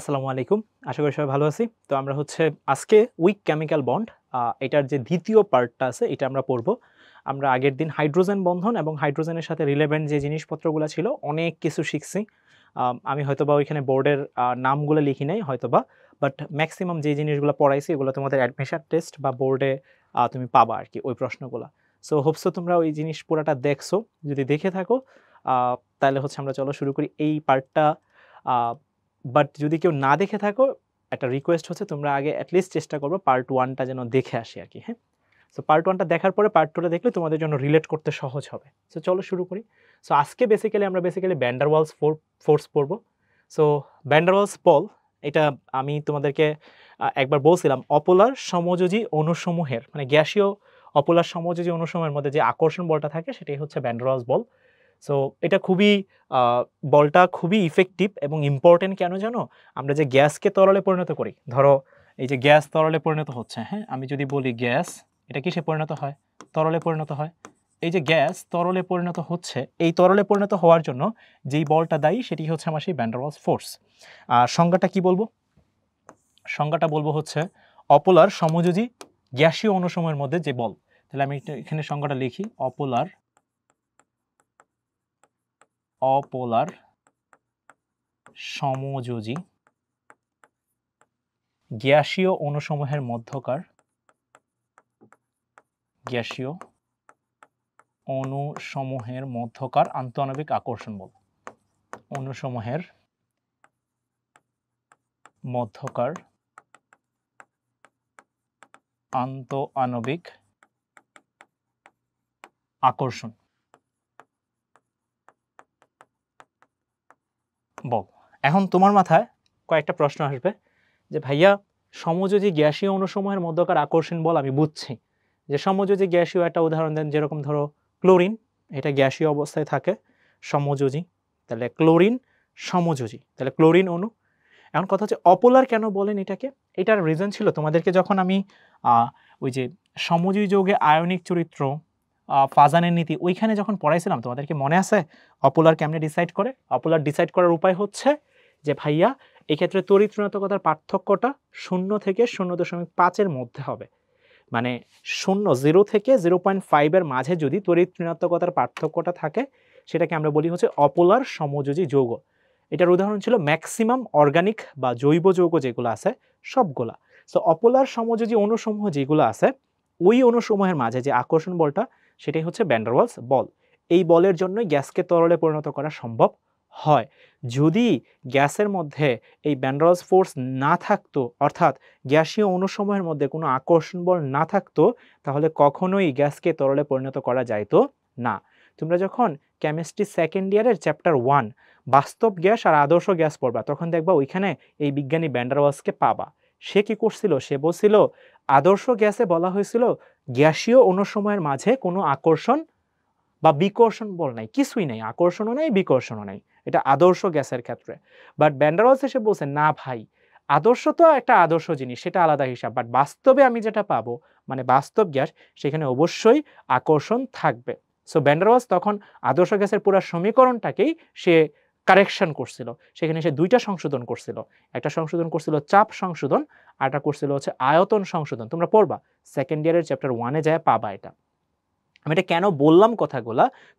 আসসালামু আলাইকুম। আশা করি সবাই ভালো আছি। তো আমরা হচ্ছে আজকে উইক কেমিক্যাল বন্ড এটার যে দ্বিতীয় পার্টটা আছে এটা আমরা পড়ব। আমরা আগের দিন হাইড্রোজেন বন্ধন এবং হাইড্রোজেনের সাথে রিলেভেন্ট যে জিনিসপত্রগুলো ছিল অনেক কিছু শিখছি। আমি হয়তোবা ওইখানে বোর্ডের নামগুলো লিখি নাই হয়তোবা। বাট ম্যাক্সিমাম যে জিনিসগুলো পড়াইছি এগুলো তোমাদের অ্যাডমিশন টেস্ট বা বোর্ডে তুমি পাবা আরকি ওই প্রশ্নগুলা। সো হোপস তোমরা ওই জিনিস পুরাটা দেখছো। যদি দেখে থাকো তাহলে হচ্ছে আমরা চলো শুরু করি এই পার্টটা। আ বাট যদি কেউ না দেখে থাকো, একটা রিকোয়েস্ট হচ্ছে তোমরা আগে এটলিস্ট চেষ্টা করবে পার্ট 1 টা যেন দেখে আসি আরকি, হ্যাঁ? সো পার্ট 1 টা দেখার পরে পার্ট 2 টা দেখলে তোমাদের জন্য রিলেট করতে সহজ হবে। সো চলো শুরু করি। সো আজকে আমরা basically van der Waals force পড়ব। সো ভ্যান ডার ওয়ালস বল এটা আমি তোমাদেরকে একবার বলছিলাম অপোলার সমযোজী অণুসমূহের মানে গ্যাসীয় অপোলার সমযোজী অণুসমূহের মধ্যে যে আকর্ষণ বলটা থাকে সেটাই হচ্ছে ভ্যান ডার ওয়ালস বল। সো এটা খুবই বলটা খুবই ইফেক্টিভ এবং ইম্পর্টেন্ট কেন জানো? আমরা যে গ্যাসকে তরলে পরিণত করি, ধরো এই যে গ্যাস তরলে পরিণত হচ্ছে, হ্যাঁ? আমি যদি বলি গ্যাস, এটা কিসে পরিণত হয়? তরলে পরিণত হয়। এই যে গ্যাস তরলে পরিণত হচ্ছে, এই তরলে পরিণত হওয়ার জন্য যেই বলটা দায়ী সেটি হচ্ছে আমার সেই ভ্যান ডার ওয়ালস ফোর্স। সংজ্ঞাটা কি বলবো? সংজ্ঞাটা বলবো হচ্ছে অপোলার সমযোজী গ্যাসীয় অণুসমূহের মধ্যে যে বল। তাহলে আমি এখানে সংজ্ঞাটা লিখি, অপোলার সমযোজী গ্যাসীয় অণুসমূহের মধ্যকার আন্তঃআণবিক আকর্ষণ বল। অণুসমূহের মধ্যকার আন্তঃআণবিক আকর্ষণ বল। এখন তোমার মাথায় কয়েকটা প্রশ্ন আসবে যে ভাইয়া সমযোজী গ্যাসীয় অণুসমূহের মধ্যকার আকর্ষণ বল আমি বুঝছি, যে সমযোজী গ্যাসীয় একটা উদাহরণ দেন, যেরকম ধরো ক্লোরিন, এটা গ্যাসীয় অবস্থায় থাকে সমযোজী, তাহলে ক্লোরিন সমযোজী, তাহলে ক্লোরিন অণু। এখন কথা হচ্ছে অপোলার কেন বলেন এটাকে? এটার রিজন ছিল তোমাদেরকে যখন আমি ওই যে সমযোজী যৌগে আয়নিক চরিত্র ফাজানের নীতি ওইখানে যখন পড়াইছিলাম তোমাদেরকে মনে আছে অপোলার কেমনে ডিসাইড করে? অপোলার ডিসাইড করার উপায় হচ্ছে যে ভাইয়া এক্ষেত্রে তড়িৎ ঋণাত্মকতার পার্থক্যটা 0 থেকে 0.5 এর মধ্যে হবে। মানে 0 থেকে 0.5 এর মাঝে যদি তড়িৎ ঋণাত্মকতার পার্থক্যটা থাকে সেটাকে আমরা বলি হচ্ছে অপোলার সমযোজী যৌগ। এটার উদাহরণ ছিল ম্যাক্সিমাম অর্গানিক বা জৈব যৌগ যেগুলো আছে সবগুলা। সো অপোলার সমযোজী অণুসমূহ যেগুলো আছে ওই অণুসমূহের মাঝে যে আকর্ষণ বলটা সেটাই হচ্ছে ভ্যান ডার ওয়ালস বল। এই বলের জন্যই গ্যাসকে তরলে পরিণত করা সম্ভব হয়। যদি গ্যাসের মধ্যে এই ভ্যান ডার ওয়ালস ফোর্স না থাকতো, অর্থাৎ গ্যাসীয় অণুসমূহের মধ্যে কোনো আকর্ষণ বল না থাকতো, তাহলে কখনোই গ্যাসকে তরলে পরিণত করা যাইতো না। তোমরা যখন কেমিস্ট্রি সেকেন্ড ইয়ারের চ্যাপ্টার 1 বাস্তব গ্যাস আর আদর্শ গ্যাস পড়বা তখন দেখবা ওইখানে এই বিজ্ঞানী ভ্যান ডার ওয়ালসকে পাবা। সে কি করছিল? সে বলছিল আদর্শ গ্যাসে বলা হয়েছিল গ্যাসীয় অণুসমূহের মাঝে কোনো আকর্ষণ বা বিকর্ষণ বল নাই, কিছুই নাই, আকর্ষণও নাই বিকর্ষণও নাই, এটা আদর্শ গ্যাসের ক্ষেত্রে। বাট ভ্যান ডার ওয়ালস এসে বলছে না ভাই, আদর্শ তো একটা আদর্শ জিনিস, সেটা আলাদা হিসাব, বাট বাস্তবে আমি যেটা পাবো মানে বাস্তব গ্যাস সেখানে অবশ্যই আকর্ষণ থাকবে। সো ভ্যান ডার ওয়ালস তখন আদর্শ গ্যাসের পুরো সমীকরণটাকেই সে কারেকশন করছিল। সেখানে সে দুইটা সংশোধন করছিল, একটা সংশোধন করছিল চাপ সংশোধন, আর একটা করছিল হচ্ছে আয়তন সংশোধন। তোমরা পড়বা সেকেন্ড ইয়ারের চ্যাপ্টার 1 এ যায় পাবা এটা। আমি এটা কেন বললাম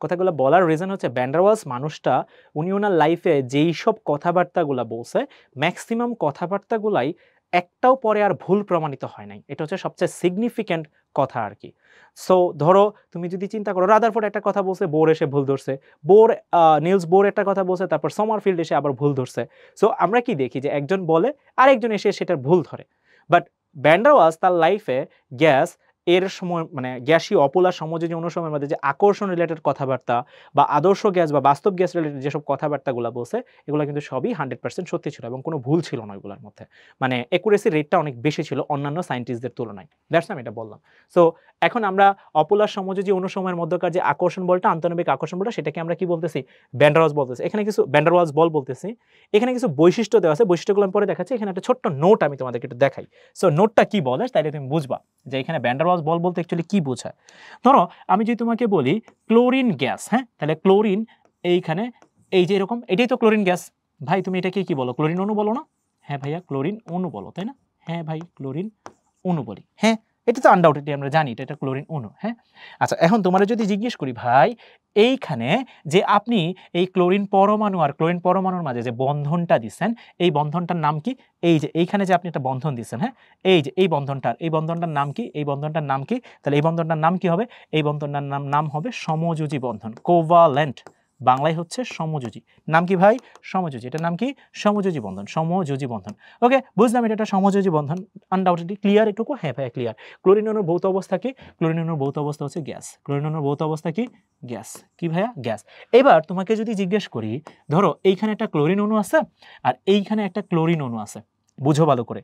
কথাগুলো বলার রিজন হচ্ছে ভ্যান ডার ওয়ালস মানুষটা উনি ওনার লাইফে যেই সব কথাবার্তাগুলা বলছে ম্যাক্সিমাম কথাবার্তাগুলাই একটাও পরে আর ভুল প্রমাণিত হয় নাই। এটা হচ্ছে সবচেয়ে সিগনিফিক্যান্ট কথা আর কি। সো ধরো তুমি যদি চিন্তা করো রাদারফোর্ড একটা কথা বলছে, বোর এসে ভুল ধরছে, নিলস বোর একটা কথা বলছে, তারপর সমারফিল্ড এসে আবার ভুল ধরছে। সো আমরা কি দেখি যে একজন বলে আরেকজন এসে সেটার ভুল ধরে। বাট ভ্যান ডার ওয়ালস তার লাইফে গ্যাস এর সময় মানে গ্যাসীয় অপোলার সমযোজী অণুসমূহের মধ্যে যে আকর্ষণ রিলেটেড কথাবার্তা বা আদর্শ গ্যাস বা বাস্তব গ্যাস রিলেটেড যেসব কথাবার্তাগুলো বলছে এগুলো কিন্তু সবই 100% সত্যি ছিল এবং কোনো ভুল ছিল না এগুলোর মধ্যে। মানে অ্যাকুরেসি রেটটা অনেক বেশি ছিল অন্যান্য সায়েন্টিস্টদের তুলনায়। দ্যাটস আমি এটা বললাম। সো এখন আমরা অপোলার সমযোজী অণুসমূহের মধ্যকার যে আকর্ষণ বলটা আন্তঃআণবিক আকর্ষণ বলটা সেটাকে আমরা কি বলতেছি? ভ্যান ডার ওয়ালস বলতেছি। এখানে কিছু ভ্যান ডার ওয়ালস বল বলতেছি। এখানে কিছু বৈশিষ্ট্য দেওয়া আছে, বৈশিষ্ট্যগুলো আমি পরে দেখাচ্ছি। এখানে একটা ছোট্ট নোট আমি তোমাদেরকে একটু দেখাই। সো নোটটা কি বলে তাইলে তুমি বুঝবা যে এখানে ভ্যান ডার ওয়ালস বল বলতে অ্যাকচুয়ালি কি বোঝায়। ধরো আমি যদি তোমাকে বলি ক্লোরিন গ্যাস, হ্যাঁ, তাহলে ক্লোরিন এইখানে এই যে এরকম, এটাই তো ক্লোরিন গ্যাস। ভাই তুমি এটাকে কি বলো? ক্লোরিন অণু বলো না? হ্যাঁ ভাইয়া ক্লোরিন অণু বলো, তাই না? হ্যাঁ ভাই ক্লোরিন অণু বলি। হ্যাঁ, এটা তো আনডাউটেডলি আমরা জানি এটা ক্লোরিন অণু। হ্যাঁ, আচ্ছা এখন তোমারে যদি জিজ্ঞেস করি ভাই এইখানে যে আপনি এই ক্লোরিন পরমাণু আর ক্লোরিন পরমাণুর মাঝে যে বন্ধনটা দিচ্ছেন এই বন্ধনটার নাম কি? এই যে এইখানে যে আপনি একটা বন্ধন দিচ্ছেন, হ্যাঁ, এই যে এই বন্ধনটার নাম কি? এই বন্ধনটার নাম কি? তাহলে এই বন্ধনটার নাম কি হবে? এই বন্ধনটার নাম হবে সমযোজী বন্ধন, কোভালেন্ট। বাংলায় হচ্ছে সমযোজী। নাম কি ভাই? সমযোজী। এটার নাম কি? সমযোজী বন্ধন, সমযোজী বন্ধন। ওকে, বুঝলাম এটা একটা সমযোজী বন্ধন। আনডাউটেডলি ক্লিয়ার এটুকু? হ্যাঁ ভাইয়া ক্লিয়ার। ক্লোরিন অণুর ভৌত অবস্থা কি? ক্লোরিন অণুর ভৌত অবস্থা হচ্ছে গ্যাস। ক্লোরিন অণুর ভৌত অবস্থা কি? গ্যাস। কি ভাইয়া? গ্যাস। এবার তোমাকে যদি জিজ্ঞেস করি, ধরো এইখানে একটা ক্লোরিন অণু আছে আর এইখানে একটা ক্লোরিন অণু আছে, বুঝো ভালো করে।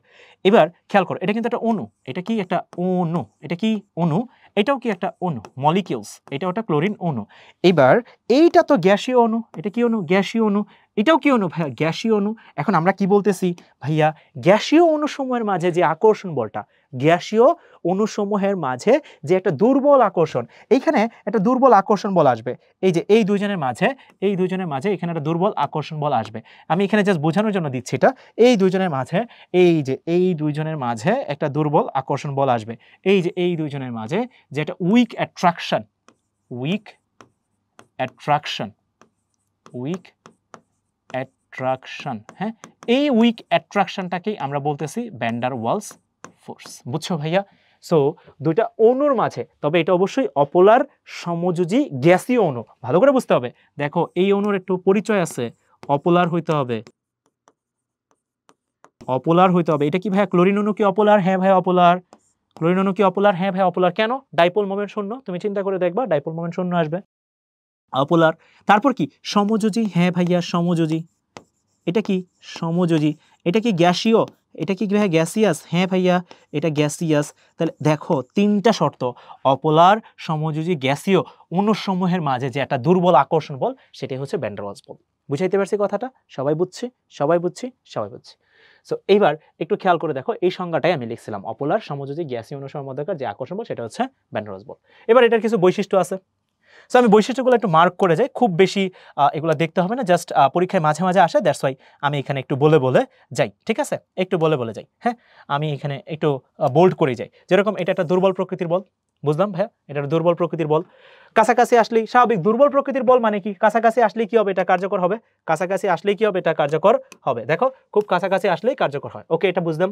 এবার খেয়াল করো, এটা কিন্তু একটা অণু। এটা কি? একটা অণু। এটা কি? অণু। এটাও কি একটা অণু, মলিকিউলস। এটাও একটা ক্লোরিন অণু। এবার এইটা তো গ্যাসীয় অণু। এটা কি অণু? গ্যাসীয় অণু। এটাও কি অণু ভাইয়া? গ্যাসীয় অণু। এখন আমরা কি বলতেছি ভাইয়া? গ্যাসীয় অণুসমূহের মাঝে যে আকর্ষণ বলটা, গ্যাসীয় অণুসমূহের মাঝে যে একটা দুর্বল আকর্ষণ, এইখানে একটা দুর্বল আকর্ষণ বল আসবে। এই যে এই দুইজনের মাঝে এখানে একটা দুর্বল আকর্ষণ বল আসবে। আমি এখানে জাস্ট বোঝানোর জন্য দিচ্ছি এটা। এই দুইজনের মাঝে, এই যে এই দুইজনের মাঝে একটা দুর্বল আকর্ষণ বল আসবে। এই যে এই দুইজনের মাঝে যে একটা উইক অ্যাট্রাকশন, উইক অ্যাট্রাকশন, হ্যাঁ, এই উইক অ্যাট্রাকশনটাকেই আমরা বলতেছি ভ্যান ডার ওয়ালস ফোর্স। বুঝছো ভাইয়া? সো দুইটা অণুর মাঝে, তবে এটা অবশ্যই অপোলার সমযোজী গ্যাসীয় অণু, ভালো করে বুঝতে হবে। দেখো এই অণুর একটু পরিচয় আছে, অপোলার হইতে হবে, অপোলার হইতে হবে। এটা কি ভাইয়া ক্লোরিন অণু কি অপোলার? হ্যাঁ ভাই অপোলার। ক্লোরিন অণু কি অপোলার? হ্যাঁ ভাই অপোলার। কেন? ডাইপোল মোমেন্ট শূন্য। তুমি চিন্তা করে দেখবা ডাইপোল মোমেন্ট শূন্য আসবে, অপোলার। তারপর কি? সমযোজী। হ্যাঁ ভাইয়া সমযোজী। এটা কি? সমযোজী। এটা কি গ্যাসীয়? এটা কি ভাইয়া গ্যাসিয়াস? হ্যাঁ ভাইয়া এটা গ্যাসিয়াস। তাহলে দেখো তিনটা শর্ত, অপোলার, সমযোজী, গ্যাসীয় অণুসমূহের মাঝে যে একটা দুর্বল আকর্ষণ বল, সেটাই হচ্ছে ভ্যান ডার ওয়ালস বল। বুঝাইতে পারছি কথাটা? সবাই বুঝছি? সবাই বুঝছি? সবাই বুঝছি। সো এইবার একটু খেয়াল করে দেখো, এই সংজ্ঞাটাই আমি লিখছিলাম, অপোলার, সমযোজী, গ্যাসীয় অণুসমূহের মধ্যকার যে আকর্ষণ বল সেটা হচ্ছে ভ্যান ডার ওয়ালস বল। এবার এটার কিছু বৈশিষ্ট্য আছে। সো আমি বৈশিষ্ট্যগুলো একটু মার্ক করে যাই, খুব বেশি এগুলো দেখতে হবে না, জাস্ট পরীক্ষায় মাঝে মাঝে আসে, দ্যাটস ওয়াই আমি এখানে একটু বলে বলে যাই, ঠিক আছে? একটু বলে বলে যাই। হ্যাঁ, আমি এখানে একটু বোল্ড করে যাই। যেরকম এটা একটা দুর্বল প্রকৃতির বল, বুঝলাম ভাইয়া এটা একটা দুর্বল প্রকৃতির বল। কাছাকাছি আসলেই স্বাভাবিক, দুর্বল প্রকৃতির বল মানে কি? কাছাকাছি আসলেই কি হবে? এটা কার্যকর হবে। কাছাকাছি আসলেই কি হবে? এটা কার্যকর হবে। দেখো খুব কাছাকাছি আসলেই কার্যকর হয়। ওকে, এটা বুঝলাম।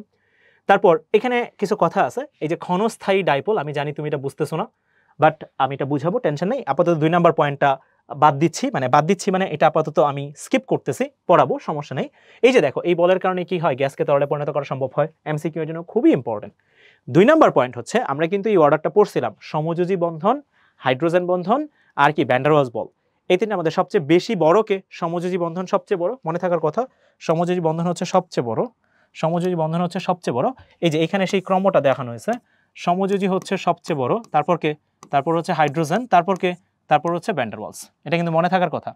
তারপর এখানে কিছু কথা আছে, এই যে ক্ষণস্থায়ী ডাইপোল, আমি জানি তুমি এটা বুঝতেছো না, বাট আমি এটা বুঝাবো, টেনশন নেই। আপাতত 2 নম্বর পয়েন্টটা বাদ দিচ্ছি, মানে এটা আপাতত আমি স্কিপ করতেছি, পড়াবো, সমস্যা নেই। এই যে দেখো এই বলের কারণে কি হয়? গ্যাসকে তরলে পরিণত করা সম্ভব হয়। এমসিকিউ এর জন্য খুবই ইম্পর্টেন্ট। 2 নম্বর পয়েন্ট হচ্ছে, আমরা কিন্তু এই অর্ডারটা পড়ছিলাম, সমযোজী বন্ধন, হাইড্রোজেন বন্ধন আর কি ভ্যান ডার ওয়ালস বল। এই তিনটা আমাদের সবচেয়ে বেশি বড় কে? সমযোজী বন্ধন সবচেয়ে বড়, মনে থাকার কথা। সমযোজী বন্ধন হচ্ছে সবচেয়ে বড়, সমযোজী বন্ধন হচ্ছে সবচেয়ে বড়। এই যে এখানে সেই ক্রমটা দেখানো হয়েছে, সমযোজী হচ্ছে সবচেয়ে বড়, তারপর কে? তারপর হচ্ছে হাইড্রোজেন, তারপর কে? তারপর হচ্ছে ভ্যান ডার ওয়ালস। এটা কিন্তু মনে থাকার কথা।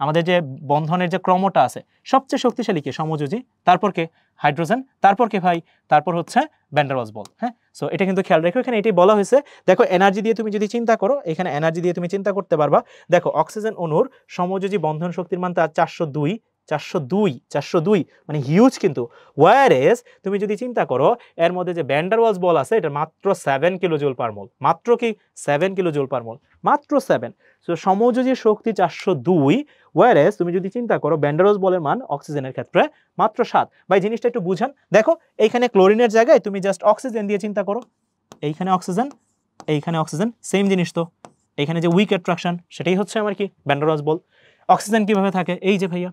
আমাদের যে বন্ধনের যে ক্রমটা আছে, সবচেয়ে শক্তিশালী কে? সমযোজী, তারপর কে? হাইড্রোজেন, তারপর কে ভাই? তারপর হচ্ছে ভ্যান ডার ওয়ালস বল। হ্যাঁ, সো এটা কিন্তু খেয়াল রেখো, এখানে এটাই বলা হয়েছে। দেখো এনার্জি দিয়ে তুমি যদি চিন্তা করো, এখানে এনার্জি দিয়ে তুমি চিন্তা করতে পারবা। দেখো অক্সিজেন অণুর সমযোজী বন্ধন শক্তির মান তার 402 মানে হিউজ কিন্তু। ওয়ারেস তুমি যদি চিন্তা করো এর মধ্যে যে ভ্যান ডার ওয়ালস বল আছে, এটা মাত্র 7 কিলো জুল পার মোল। মাত্র কি? 7 কিলো জুল পার মোল, মাত্র 7। সো সমযোজী শক্তি 402, ওয়ারেস তুমি যদি চিন্তা করো ভ্যান ডার ওয়ালস বলের মান অক্সিজেনের ক্ষেত্রে মাত্র 7। ভাই জিনিসটা একটু বুঝান। দেখো এইখানে ক্লোরিনের জায়গায় তুমি জাস্ট অক্সিজেন দিয়ে চিন্তা করো, এইখানে অক্সিজেন, এইখানে অক্সিজেন, সেম জিনিস তো। এখানে যে উইক অ্যাট্রাকশন, সেটাই হচ্ছে আমার কি? ভ্যান ডার ওয়ালস বল। অক্সিজেন কিভাবে থাকে? এই যে ভাইয়া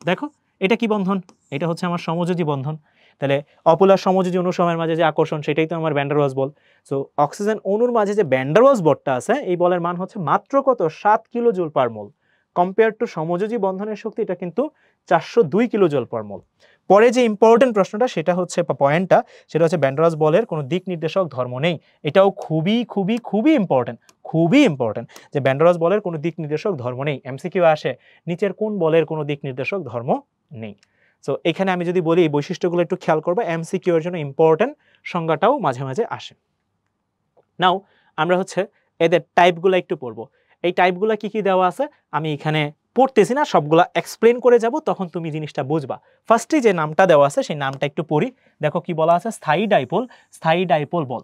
দেখো, এটা কি বন্ধন? এটা হচ্ছে আমার সমযোজী বন্ধন। তাহলে অপোলার সমযোজী অণুসমূহের মাঝে যে আকর্ষণ, সেটাই তো আমার ভ্যান ডার ওয়ালস বল। সো অক্সিজেন অণুর মাঝে যে ভ্যান ডার ওয়ালস বলটা আছে, এই বলের মান হচ্ছে মাত্র কত? 7 kilo joule per mole. Compare to সমযোজী বন্ধনের শক্তি, এটা কিন্তু 402 কিলো জুল পার মোল। পরে যে ইম্পর্টেন্ট প্রশ্নটা, সেটা হচ্ছে পয়েন্টটা, সেটা হচ্ছে ভ্যান ডার ওয়ালস বলের কোনো দিক নির্দেশক ধর্ম নেই। এটাও খুবই খুবই খুবই ইম্পর্টেন্ট, খুবই ইম্পর্টেন্ট, যে ভ্যান ডার ওয়ালস বলের কোনো দিক নির্দেশক ধর্ম নেই। এমসিকিউ আসে, নিচের কোন বলের কোনো দিক নির্দেশক ধর্ম নেই। সো এখানে আমি যদি বলি এই বৈশিষ্ট্যগুলো একটু খেয়াল করবে, এমসিকিউ এর জন্য ইম্পর্টেন্ট সংজ্ঞাটাও মাঝে মাঝে আসে। নাও আমরা হচ্ছে এদের টাইপগুলো একটু পড়বো। এই টাইপগুলো কি কি দেওয়া আছে আমি এখানে পড়তেছি না, সবগুলা এক্সপ্লেন করে যাব, তখন তুমি জিনিসটা বুঝবা। ফার্স্টে যে নামটা দেওয়া আছে সেই নামটা একটু পড়ি। দেখো কি বলা আছে, স্থায়ী ডাইপোল বল।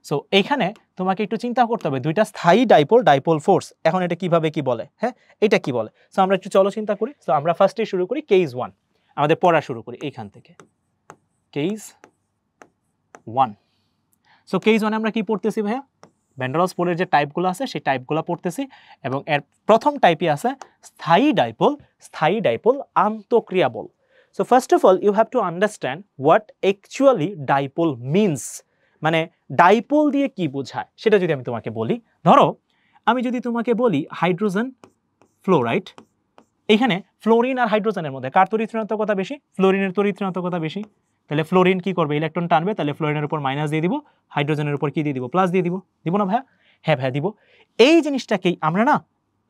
সো এইখানে তোমাকে একটু চিন্তা করতে হবে, দুইটা স্থায়ী ডাইপোল ফোর্স, এখন এটা কিভাবে কি বলে, হ্যাঁ এটা কি বলে। সো আমরা একটু চলো চিন্তা করি। সো আমরা ফার্স্টে শুরু করি কেস 1, আমাদের পড়া শুরু করি এইখান থেকে, কেস 1। সো কেস 1 আমরা কি পড়তেছি ভাইয়া, ভ্যান ডার ওয়ালস পোলের যে টাইপগুলো আছে সেই টাইপগুলো পড়তেছি, এবং এর প্রথম টাইপই আছে স্থায়ী ডাইপোল আন্তঃক্রিয়া বল। So first of all you have to understand what actually dipole means, মানে ডাইপোল দিয়ে কি বোঝায় সেটা যদি আমি তোমাকে বলি। ধরো আমি যদি তোমাকে বলি হাইড্রোজেন ফ্লোরাইড, এখানে ফ্লোরিন আর হাইড্রোজেনের মধ্যে কার তড়িৎ ঋণাত্মকতা বেশি, ফ্লোরিনের তড়িৎ ঋণাত্মকতা বেশি। তাহলে ফ্লোরিন কি করবে, ইলেকট্রন টানবে, তাহলে ফ্লোরিনের উপর মাইনাস দিয়ে দিব, হাইড্রোজেনের উপর কি দিয়ে দিব, প্লাস দিয়ে দিব, দিব না ভাইয়া? হ্যাঁ ভাইয়া দিব। এই জিনিসটাকেই আমরা না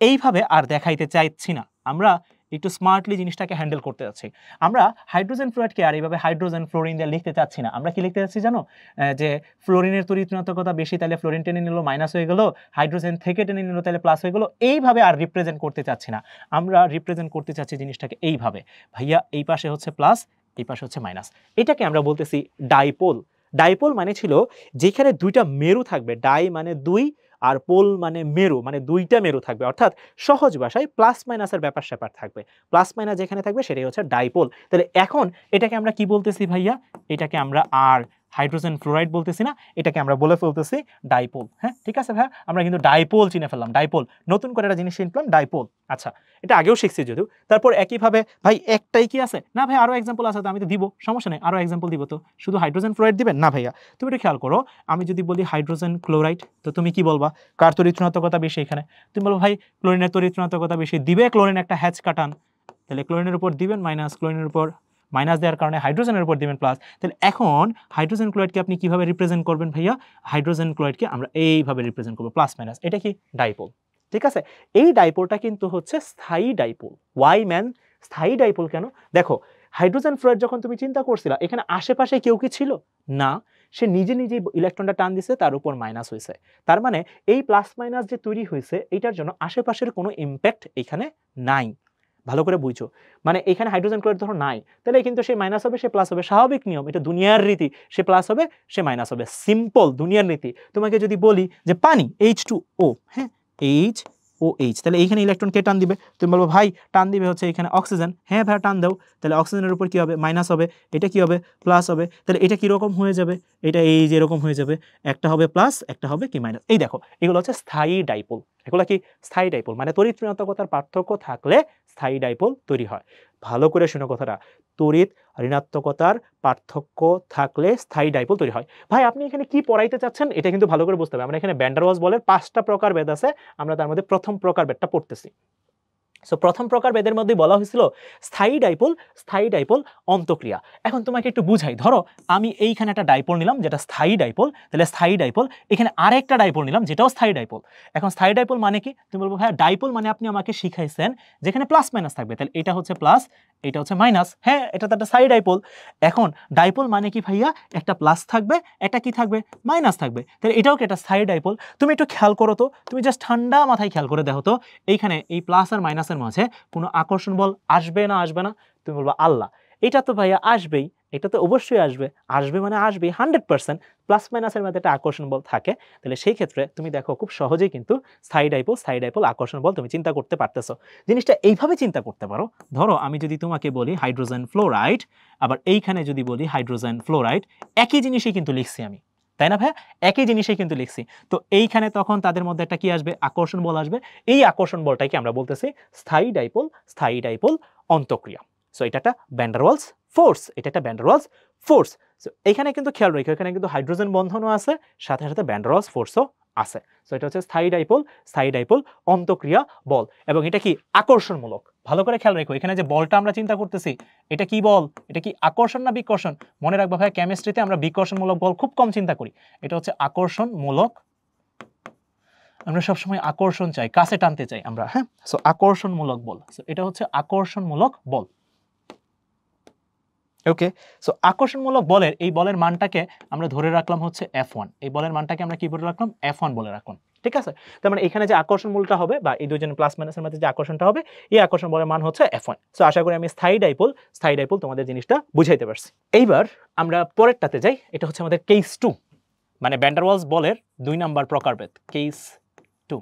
এইভাবে আর দেখাইতে চাইছি না, আমরা একটু স্মার্টলি জিনিসটাকে হ্যান্ডেল করতে যাচ্ছি। আমরা হাইড্রোজেন ফ্লোরাইডকে আর এইভাবে হাইড্রোজেন ফ্লোরিন দিয়ে লিখতে চাচ্ছি না, আমরা কি লিখতে চাচ্ছি জানো, যে ফ্লোরিনের তড়িৎ ঋণাত্মকতা বেশি, তাহলে ফ্লোরিন টেনে নিল মাইনাস হয়ে গেল, হাইড্রোজেন থেকে টেনে নিল তাহলে প্লাস হয়ে গেল। এইভাবে আর রিপ্রেজেন্ট করতে চাচ্ছি না, আমরা রিপ্রেজেন্ট করতে চাচ্ছি জিনিসটাকে এইভাবে, ভাইয়া এই পাশে হচ্ছে প্লাস, এই পাশে হচ্ছে মাইনাস। এটাকে আমরা বলতেছি ডাইপোল। ডাইপোল মানে ছিল যেখানে দুইটা মেরু থাকবে, ডাই মানে দুই আর পোল মানে মেরু, মানে দুইটা মেরু থাকবে, অর্থাৎ সহজ ভাষায় প্লাস মাইনাসের ব্যাপার স্যাপার থাকবে, প্লাস মাইনাস যেখানে থাকবে সেটাই হচ্ছে ডাইপোল। তাহলে এখন এটাকে আমরা কি বলতেছি ভাইয়া, এটাকে আমরা আর হাইড্রোজেন ফ্লোরাইড বলতেছি না, এটাকে আমরা বলে ফেলতেছি ডাইপোল। হ্যাঁ ঠিক আছে ভাইয়া, আমরা কিন্তু ডাইপোল চিনে ফেললাম, ডাইপোল, নতুন করে একটা জিনিস শিখলাম ডাইপোল। আচ্ছা এটা আগেও শিখছি যদিও। তারপর একইভাবে ভাই একটাই কি আছে না ভাই, আরো এক্সাম্পল আছে, তো আমি তো দিব, সমস্যা নেই, আরো এক্সাম্পল দিব। তো শুধু হাইড্রোজেন ফ্লোরাইড দিবেন না ভাইয়া, তুমি একটু খেয়াল করো, আমি যদি বলি হাইড্রোজেন ক্লোরাইড, তো তুমি কি বলবা, কার তড়িৎ ঋণাত্মকতা বেশি এখানে, তুমি বলবো ভাই ক্লোরিনের তড়িৎ ঋণাত্মকতা বেশি, দিবে ক্লোরিন একটা হ্যাচ কাটান, তাহলে ক্লোরিনের উপর দিবেন মাইনাস, ক্লোরিনের উপর মাইনাস দেওয়ার কারণে হাইড্রোজেনের উপর দিবেন প্লাস। তাহলে এখন হাইড্রোজেন ক্লোরাইডকে আপনি কিভাবে রিপ্রেজেন্ট করবেন ভাইয়া, হাইড্রোজেন ক্লোরাইডকে আমরা এইভাবে রিপ্রেজেন্ট করবো, প্লাস মাইনাস, এটা কি ডাইপোল। ঠিক আছে, এই ডাইপোলটা কিন্তু হচ্ছে স্থায়ী ডাইপোল। ওয়াই ম্যান স্থায়ী ডাইপোল কেন, দেখো হাইড্রোজেন ফ্লোরাইড যখন তুমি চিন্তা করছিলা এখানে আশেপাশে কেউ কি ছিল না, সে নিজে নিজেই ইলেকট্রনটা টান দিছে, তার উপর মাইনাস হয়েছে, তার মানে এই প্লাস মাইনাস যে তৈরি হয়েছে এটার জন্য আশেপাশের কোনো ইম্প্যাক্ট এখানে নাই। ভালো করে বুঝছো, মানে এখানে হাইড্রোজেন ক্লোরাইড ধরো নাই, তাহলে কিন্তু সে মাইনাস হবে সে প্লাস হবে, স্বাভাবিক নিয়ম, এটা দুনিয়ার রীতি, সে প্লাস হবে সে মাইনাস হবে, সিম্পল দুনিয়ার রীতি। তোমাকে যদি বলি যে পানি H2O, হ্যাঁ HOH, তাহলে এইখানে ইলেকট্রন কে টান দিবে, তুমি বলবো ভাই টান দিবে হচ্ছে এখানে অক্সিজেন, হ্যাঁ ভাই টান দাও, তাহলে অক্সিজেনের উপর কি হবে, মাইনাস হবে, এটা কি হবে, প্লাস হবে, তাহলে এটা কিরকম হয়ে যাবে, এটা এই যে এরকম হয়ে যাবে, একটা হবে প্লাস একটা হবে কি মাইনাস। এই দেখো এগুলো হচ্ছে স্থায়ী ডাইপোল, এগুলো কি স্থায়ী ডাইপোল, মানে তড়িৎ ঋণাত্মকতার পার্থক্য থাকলে স্থায়ী ডাইপোল তৈরি হয়। ভালো করে শোনো কথাটা, তড়িৎ ঋণাত্মকতার পার্থক্য থাকলে স্থায়ী ডাইপোল তৈরি হয়। ভাই আপনি এখানে কি পড়াইতে চাচ্ছেন এটা কিন্তু ভালো করে বুঝতে হবে। আমরা এখানে ভ্যান ডার ওয়ালস বলের 5টা প্রকারভেদ আছে, আমরা তার মধ্যে প্রথম প্রকারভেদটা পড়তেছি। সো প্রথম প্রকারভেদের মধ্যে বলা হয়েছিল স্থায়ী ডাইপোল অন্তঃক্রিয়া। এখন তোমাকে একটু বুঝাই, ধরো আমি এইখানে একটা ডাইপোল নিলাম যেটা স্থায়ী ডাইপোল, তাহলে স্থায়ী ডাইপোল, এখানে আরেকটা ডাইপোল নিলাম যেটাও স্থায়ী ডাইপোল। এখন স্থায়ী ডাইপোল মানে কি, তুমি বলবো হ্যাঁ ডাইপোল মানে আপনি আমাকে শিখাইছেন যেখানে প্লাস মাইনাস থাকবে, তাহলে এটা হচ্ছে প্লাস এটা হচ্ছে মাইনাস, হ্যাঁ এটা তো একটা স্থায়ী ডাইপোল। এখন ডাইপোল মানে কি ভাইয়া, একটা প্লাস থাকবে একটা কি থাকবে, মাইনাস থাকবে, তাহলে এটাও কি একটা স্থায়ী ডাইপোল। তুমি একটু খেয়াল করো তো, তুমি জাস্ট ঠান্ডা মাথায় খেয়াল করে দেখো তো, এইখানে এই প্লাস আর মাইনাসের মাঝে কোনো আকর্ষণ বল আসবে না আসবে না, তুমি বলবা আল্লাহ এটা তো ভাইয়া আসবেই, এটা তো অবশ্যই আসবে, আসবে মানে আসবেই 100%, প্লাস মাইনাসের মধ্যে একটা আকর্ষণ বল থাকে। তাহলে সেই ক্ষেত্রে তুমি দেখো খুব সহজেই কিন্তু স্থায়ী ডাইপোল আকর্ষণ বল তুমি চিন্তা করতে পারতেছো। জিনিসটা এইভাবে চিন্তা করতে পারো, ধরো আমি যদি তোমাকে বলি হাইড্রোজেন ফ্লোরাইড, আবার এইখানে যদি বলি হাইড্রোজেন ফ্লোরাইড, একই জিনিসই কিন্তু লিখছি আমি, তাই না ভাইয়া, একই জিনিসই কিন্তু লিখছি। তো এইখানে তখন তাদের মধ্যে একটা কি আসবে, আকর্ষণ বল আসবে, এই আকর্ষণ বলটাকে আমরা বলতেছি স্থায়ী ডাইপোল অন্তঃক্রিয়া। সো এটা একটা ভ্যান ডার ওয়ালস ফোর্স, এটা একটা van der Waals force. So এখানে কিন্তু খেয়াল রেখো, এখানে কিন্তু হাইড্রোজেন বন্ধনও আছে, সাথে সাথে ভ্যান ডার ওয়ালস ফোর্সও আছে। সো এটা হচ্ছে স্থায়ী ডাইপোল অন্তঃক্রিয়া বল, এবং এটা কি আকর্ষণমূলক। ভালো করে খেয়াল রেখো, এখানে যে বলটা আমরা চিন্তা করতেছি এটা কি বল, এটা কি আকর্ষণ না বিকর্ষণ। মনে রাখবা ভাই কেমিস্ট্রিতে আমরা বিকর্ষণমূলক বল খুব কম চিন্তা করি, এটা হচ্ছে আকর্ষণমূলক, আমরা সবসময় আকর্ষণ চাই, কাছে টানতে চাই আমরা, হ্যাঁ। সো আকর্ষণমূলক বল, সো এটা হচ্ছে আকর্ষণমূলক বল। ওকে, সো আকর্ষণমূলক বলের এই বলের মানটাকে আমরা ধরে রাখলাম হচ্ছে F1, এই বলের মানটাকে আমরা কি বলে রাখলাম, F1 বলে রাখলাম। ঠিক আছে? তার মানে এখানে যে আকর্ষণ বলটা হবে বা এই দুইজনের প্লাস মাইনাসের মধ্যে যে আকর্ষণটা হবে, এই আকর্ষণ বলের মান হচ্ছে F1। সো আশা করি আমি স্থায়ী ডাইপোল তোমাদের জিনিসটা বুঝাইতে পারছি। এইবার আমরা পরেরটাতে যাই, এটা হচ্ছে আমাদের কেস 2, মানে ভ্যান ডার ওয়ালস বলের 2 নাম্বার প্রকারভেদ, কেস 2।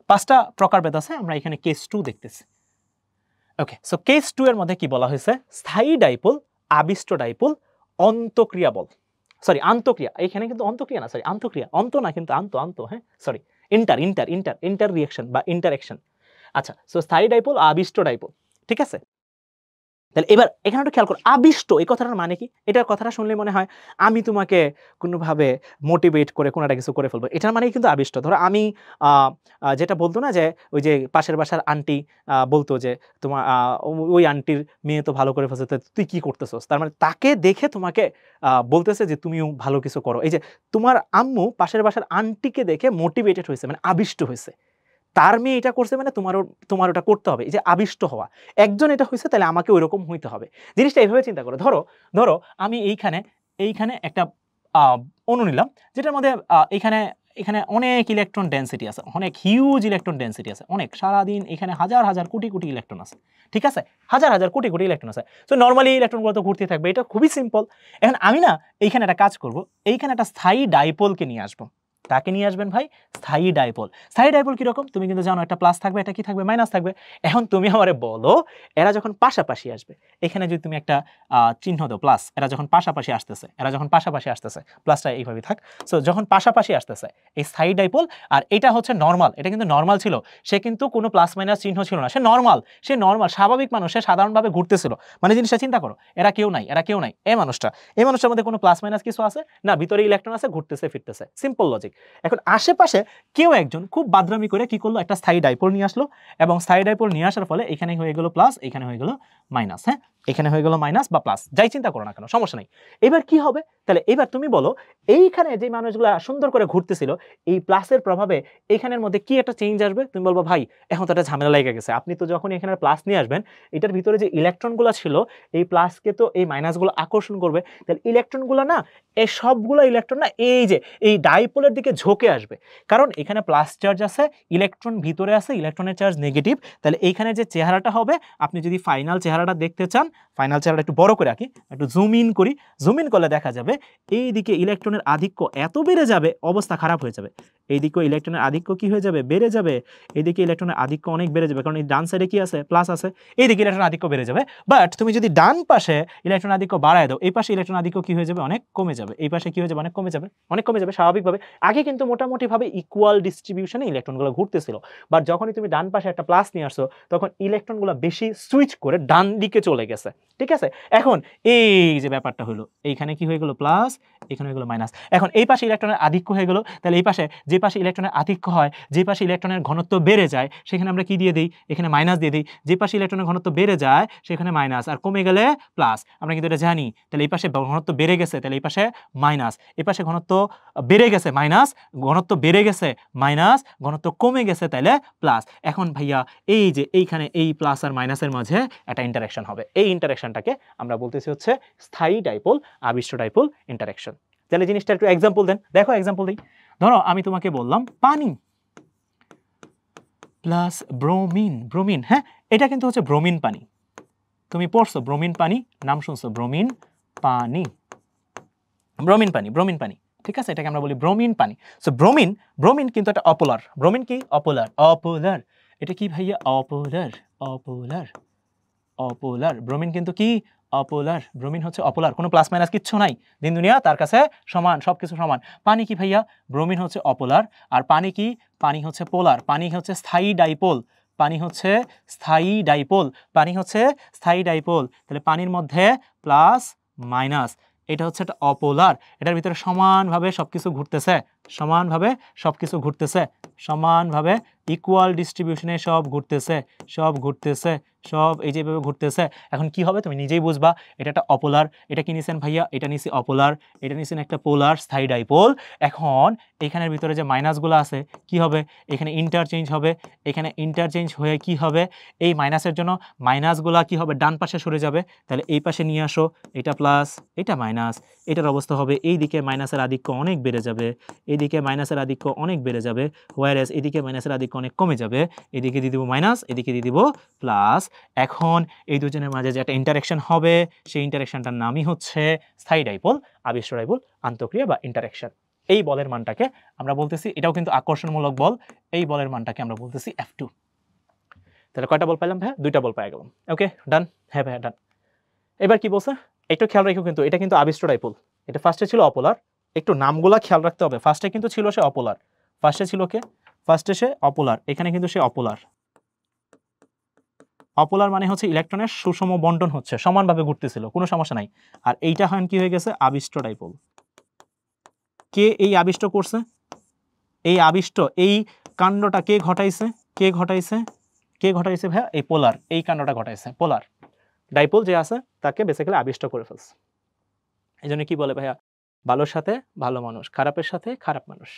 5টা প্রকারভেদ আছে, আমরা এখানে কেস 2 দেখতেছি। ওকে, সো কেস 2 এর মধ্যে কি বলা হয়েছে? স্থায়ী ডাইপোল, আবিষ্ট ডাইপোল, অন্তঃক্রিয়া বল, সরি আন্তঃক্রিয়া, এখানে কিন্তু অন্তঃক্রিয়া না, সরি আন্তঃক্রিয়া, অন্ত না কিন্তু আন্ত, হ্যাঁ সরি, ইন্টার রিঅ্যাকশন বা ইন্টারঅ্যাকশন। আচ্ছা, সো স্থায়ী ডাইপোল, আবিষ্ট ডাইপোল, ঠিক আছে? তাহলে এবার এখানে একটু খেয়াল করো, আবিষ্ট এই কথাটার মানে কি? এটার কথাটা শুনলে মনে হয় আমি তোমাকে কোনোভাবে মোটিভেট করে কোনো একটা কিছু করে ফেলবো, এটার মানে কিন্তু আবিষ্ট। ধরো আমি যেটা বলতো না যে ওই যে পাশের বাসার আন্টি বলতো যে তোমার ওই আন্টির মেয়ে তো ভালো করে ফেলছে, তুই কি করতেছস, তার মানে তাকে দেখে তোমাকে বলতেছে যে তুমিও ভালো কিছু করো। এই যে তোমার আম্মু পাশের বাসার আন্টিকে দেখে মোটিভেটেড হয়েছে, মানে আবিষ্ট হয়েছে, তার মেয়ে এটা করছে মানে তোমার ওটা করতে হবে, এই যে আবিষ্ট হওয়া। একজন এটা হয়েছে তাহলে আমাকে ওইরকম হইতে হবে। জিনিসটা এইভাবে চিন্তা করো, ধরো আমি এইখানে একটা অণু নিলাম, যেটার মধ্যে এখানে অনেক ইলেকট্রন ডেনসিটি আছে, অনেক হিউজ ইলেকট্রন ডেনসিটি আছে, অনেক, সারাদিন এখানে হাজার হাজার কোটি কোটি ইলেকট্রন আছে, ঠিক আছে? হাজার হাজার কোটি কোটি ইলেকট্রন আছে। সো নর্মালি ইলেকট্রনগুলো তো ঘুরতে থাকবে, এটা খুবই সিম্পল। এখন আমি না এইখানে একটা কাজ করব, এইখানে একটা স্থায়ী ডাইপোলকে নিয়ে আসবো। তাকে নিয়ে আসবেন ভাই স্থায়ী ডাইপোল। স্থায়ী ডাইপোল কিরকম তুমি কিন্তু জানো, একটা প্লাস থাকবে, এটা কি থাকবে, মাইনাস থাকবে। এখন তুমি আমারে বলো এরা যখন পাশাপাশি আসবে, এখানে যদি তুমি একটা চিহ্ন দাও প্লাস, এরা যখন পাশাপাশি আসতেছে, প্লাসটা এইভাবে থাক। সো যখন পাশাপাশি আসতেছে এই স্থায়ী ডাইপোল, আর এটা হচ্ছে নর্মাল, এটা কিন্তু নর্মাল ছিল, সে কিন্তু কোনো প্লাস মাইনাস চিহ্ন ছিল না, সে নর্মাল স্বাভাবিক মানুষ, সে সাধারণভাবে ঘুরতেছিল। মানে জিনিসটা চিন্তা করো, এরা কেউ নাই এই মানুষটার মধ্যে কোনো প্লাস মাইনাস কিছু আছে না, ভিতরে ইলেকট্রন আছে, ঘুরতেছে ফিরতেছে, সিম্পল লজিক। এখন আশেপাশে কেউ একজন খুব বাদরামি করে কি করলো, একটা স্থায়ী ডাইপোল নিয়ে আসলো, এবং স্থায়ী ডাইপোল নিয়ে আসার ফলে এখানে হয়ে গেল প্লাস, এখানে হয়ে গেল মাইনাস, হ্যাঁ এখানে হয়ে গেল মাইনাস বা প্লাস, যাই চিন্তা করো না কেন, সমস্যা নেই। এবার কি হবে, তাহলে এবার তুমি বলো এইখানে যে মানুষগুলা সুন্দর করে ঘুরতেছিল, এই প্লাসের প্রভাবে এখানের মধ্যে কি একটা চেঞ্জ আসবে? তুমি বলবো ভাই এখন তো একটা ঝামেলা লেগে গেছে, আপনি তো যখন এখানে প্লাস নিয়ে আসবেন, এটার ভিতরে যে ইলেকট্রনগুলো ছিল এই প্লাসকে তো এই মাইনাসগুলো আকর্ষণ করবে, তাহলে ইলেকট্রনগুলো না, এই সবগুলো ইলেকট্রন না এই যে এই ডাইপোলের দিকে ঝোঁকে আসবে, কারণ এখানে প্লাস চার্জ আছে, ইলেকট্রন ভিতরে আছে, ইলেকট্রনের চার্জ নেগেটিভ। তাহলে এইখানে যে চেহারাটা হবে, আপনি যদি ফাইনাল চেহারাটা দেখতে চান, ফাইনাল চেহারাটা একটু বড় করে রাখি, একটু জুম ইন করলে দেখা যাবে এই দিকে ইলেকট্রনের আধিক্য এত বেড়ে যাবে, অবস্থা খারাপ হয়ে যাবে। এইদিকে ইলেকট্রনের আধিক্য কি হয়ে যাবে, বেড়ে যাবে। এইদিকে ইলেকট্রনের আধিক্য অনেক বেড়ে যাবে, কারণ এই ডান সাইডে কি আছে, প্লাস আছে, এইদিকে ইলেকট্রন আধিক্য বেড়ে যাবে। বাট তুমি যদি ডান পাশে ইলেকট্রন আধিক্য বাড়ায় দাও, এই পাশে ইলেকট্রন আধিক্য কি হয়ে যাবে, অনেক কমে যাবে। এই পাশে কি হয়ে যাবে, অনেক কমে যাবে স্বাভাবিকভাবে। আগে কিন্তু মোটামুটিভাবে ইকুয়াল ডিস্ট্রিবিউশনে ইলেকট্রনগুলো ঘুরতেছিল, বাট যখনই তুমি ডান পাশে একটা প্লাস নিয়ে আসছো, তখন ইলেকট্রনগুলো বেশি সুইচ করে ডান দিকে চলে গেছে, ঠিক আছে? এখন এই যে ব্যাপারটা হলো, এইখানে কি হয়ে গেল প্লাস, এখানে হয়ে গেল মাইনাস। এখন এই পাশে ইলেকট্রনের আধিক্য হয়ে গেল, তাহলে এই পাশে যে পাশে ইলেকট্রনের আধিক্য হয়, যে পাশে ইলেকট্রনের ঘনত্ব বেড়ে যায়, সেখানে আমরা কি দিয়ে দিই, এখানে মাইনাস দিয়ে দিই। যে পাশে ইলেকট্রনের ঘনত্ব বেড়ে যায় সেখানে মাইনাস, আর কমে গেলে প্লাস, আমরা কিন্তু এটা জানি। তাহলে এই পাশে ঘনত্ব বেড়ে গেছে, তাহলে এই পাশে মাইনাস, এই পাশে ঘনত্ব বেড়ে গেছে মাইনাস, ঘনত্ব বেড়ে গেছে মাইনাস, ঘনত্ব কমে গেছে তাহলে প্লাস। এখন ভাইয়া এই যে এইখানে এই প্লাস আর মাইনাসের মাঝে একটা ইন্টারাকশন হবে, এই ইন্টারাকশনটাকে আমরা বলতেছি হচ্ছে স্থায়ী ডাইপোল আবিষ্ট ডাইপোল ইন্টারাকশন। তাহলে জিনিসটা একটু এক্সাম্পল দেন, দেখো এক্সাম্পল দিই। ধরো আমি তোমাকে বললাম পানি প্লাস ব্রোমিন, হ্যাঁ এটা কিন্তু হচ্ছে ব্রোমিন পানি, তুমি পড়ছো ব্রোমিন পানি, নাম শুনছো ব্রোমিন পানি, ঠিক আছে? এটাকে আমরা বলি ব্রোমিন পানি। সো ব্রোমিন কিন্তু একটা অপোলার, ব্রোমিন কি অপোলার, এটা কি ভাইয়া অপোলার, ব্রোমিন কিন্তু কি অপোলার, ব্রোমিন হচ্ছে অপোলার, কোনো প্লাস মাইনাস কিচ্ছু নাই, দিন দুনিয়া তার কাছে সমান, সবকিছু সমান। পানি কি ভাইয়া, ব্রোমিন হচ্ছে অপোলার, আর পানি কি, পানি হচ্ছে পোলার, পানি হচ্ছে স্থায়ী ডাইপোল, তাহলে পানির মধ্যে প্লাস মাইনাস, এটা হচ্ছে একটা অপোলার, এটার ভিতরে সমানভাবে সবকিছু ঘুরতেছে, সমানভাবে ইকুয়াল ডিস্ট্রিবিউশনে সব ঘুরতেছে, সব এই যেভাবে ঘুরতেছে। এখন কি হবে তুমি নিজেই বুঝবা, এটা একটা অপোলার, এটা কি নিছেন ভাইয়া, এটা নিছি অপোলার, এটা নিছেন একটা পোলার স্থায়ী ডাইপোল। এখন এখানের ভিতরে যে মাইনাসগুলো আছে কি হবে, এখানে ইন্টারচেঞ্জ হবে, এখানে ইন্টারচেঞ্জ হয়ে কি হবে, এই মাইনাসের জন্য মাইনাসগুলো কি হবে, ডান পাশে সরে যাবে, তাহলে এই পাশে নিয়ে আসো, এটা প্লাস এটা মাইনাস, এটার অবস্থা হবে এই দিকে মাইনাসের আধিক্য অনেক বেড়ে যাবে, এদিকে মাইনাসের আধিক্য অনেক বেড়ে যাবে, হোয়ারএস এদিকে মাইনাসের আধিক্য অনেক কমে যাবে, এদিকে দিয়ে দিব মাইনাস, এদিকে দিয়ে দিব প্লাস। এখন এই দুজনের মাঝে যে একটা ইন্টারাকশন হবে সেই ইন্টারাকশনটার নামই হচ্ছে স্থায়ী ডাইপোল, আবিষ্ট ডাইপোল আন্তঃক্রিয়া বা ইন্টারাকশন। এই বলের মানটাকে আমরা বলতেছি, এটাও কিন্তু আকর্ষণমূলক বল, এই বলের মানটাকে আমরা বলতেছি F2। তাহলে কয়টা বল পাইলাম ভাইয়া? 2টা বল পাই গেলাম। ওকে ডান। হ্যাঁ ভাইয়া ডান। এবার কি বলছে একটু খেয়াল রাখো, কিন্তু এটা কিন্তু আবিষ্ট ডাইপোল, এটা ফার্স্টে ছিল অপোলার, একটু নামগুলা খেয়াল রাখতে হবে। ফার্স্টে কিন্তু ছিল সে অপোলার, ফার্স্টে ছিল কে? ফার্স্টে সে অপোলার, এখানে কিন্তু সে অপোলার। অপোলার মানে হচ্ছে ইলেকট্রনের সুষম বন্টন হচ্ছে, সমানভাবে ঘুরতেছিল, কোনো সমস্যা নাই। আর এইটা হয় কি হয়ে গেছে? আবিষ্ট ডাইপোল। কে এই আবিষ্ট করছে? এই আবিষ্ট, এই কাণ্ডটা কে ঘটাইছে? কে ঘটাইছে? কে ঘটাইছে ভাইয়া? এই পোলার, এই কাণ্ডটা ঘটাইছে পোলার। ডাইপোল যে আছে তাকে বেসিক্যালি আবিষ্ট করে ফেলছে। এই জন্য কি বলে ভাইয়া? ভালোর সাথে ভালো মানুষ, খারাপের সাথে খারাপ মানুষ।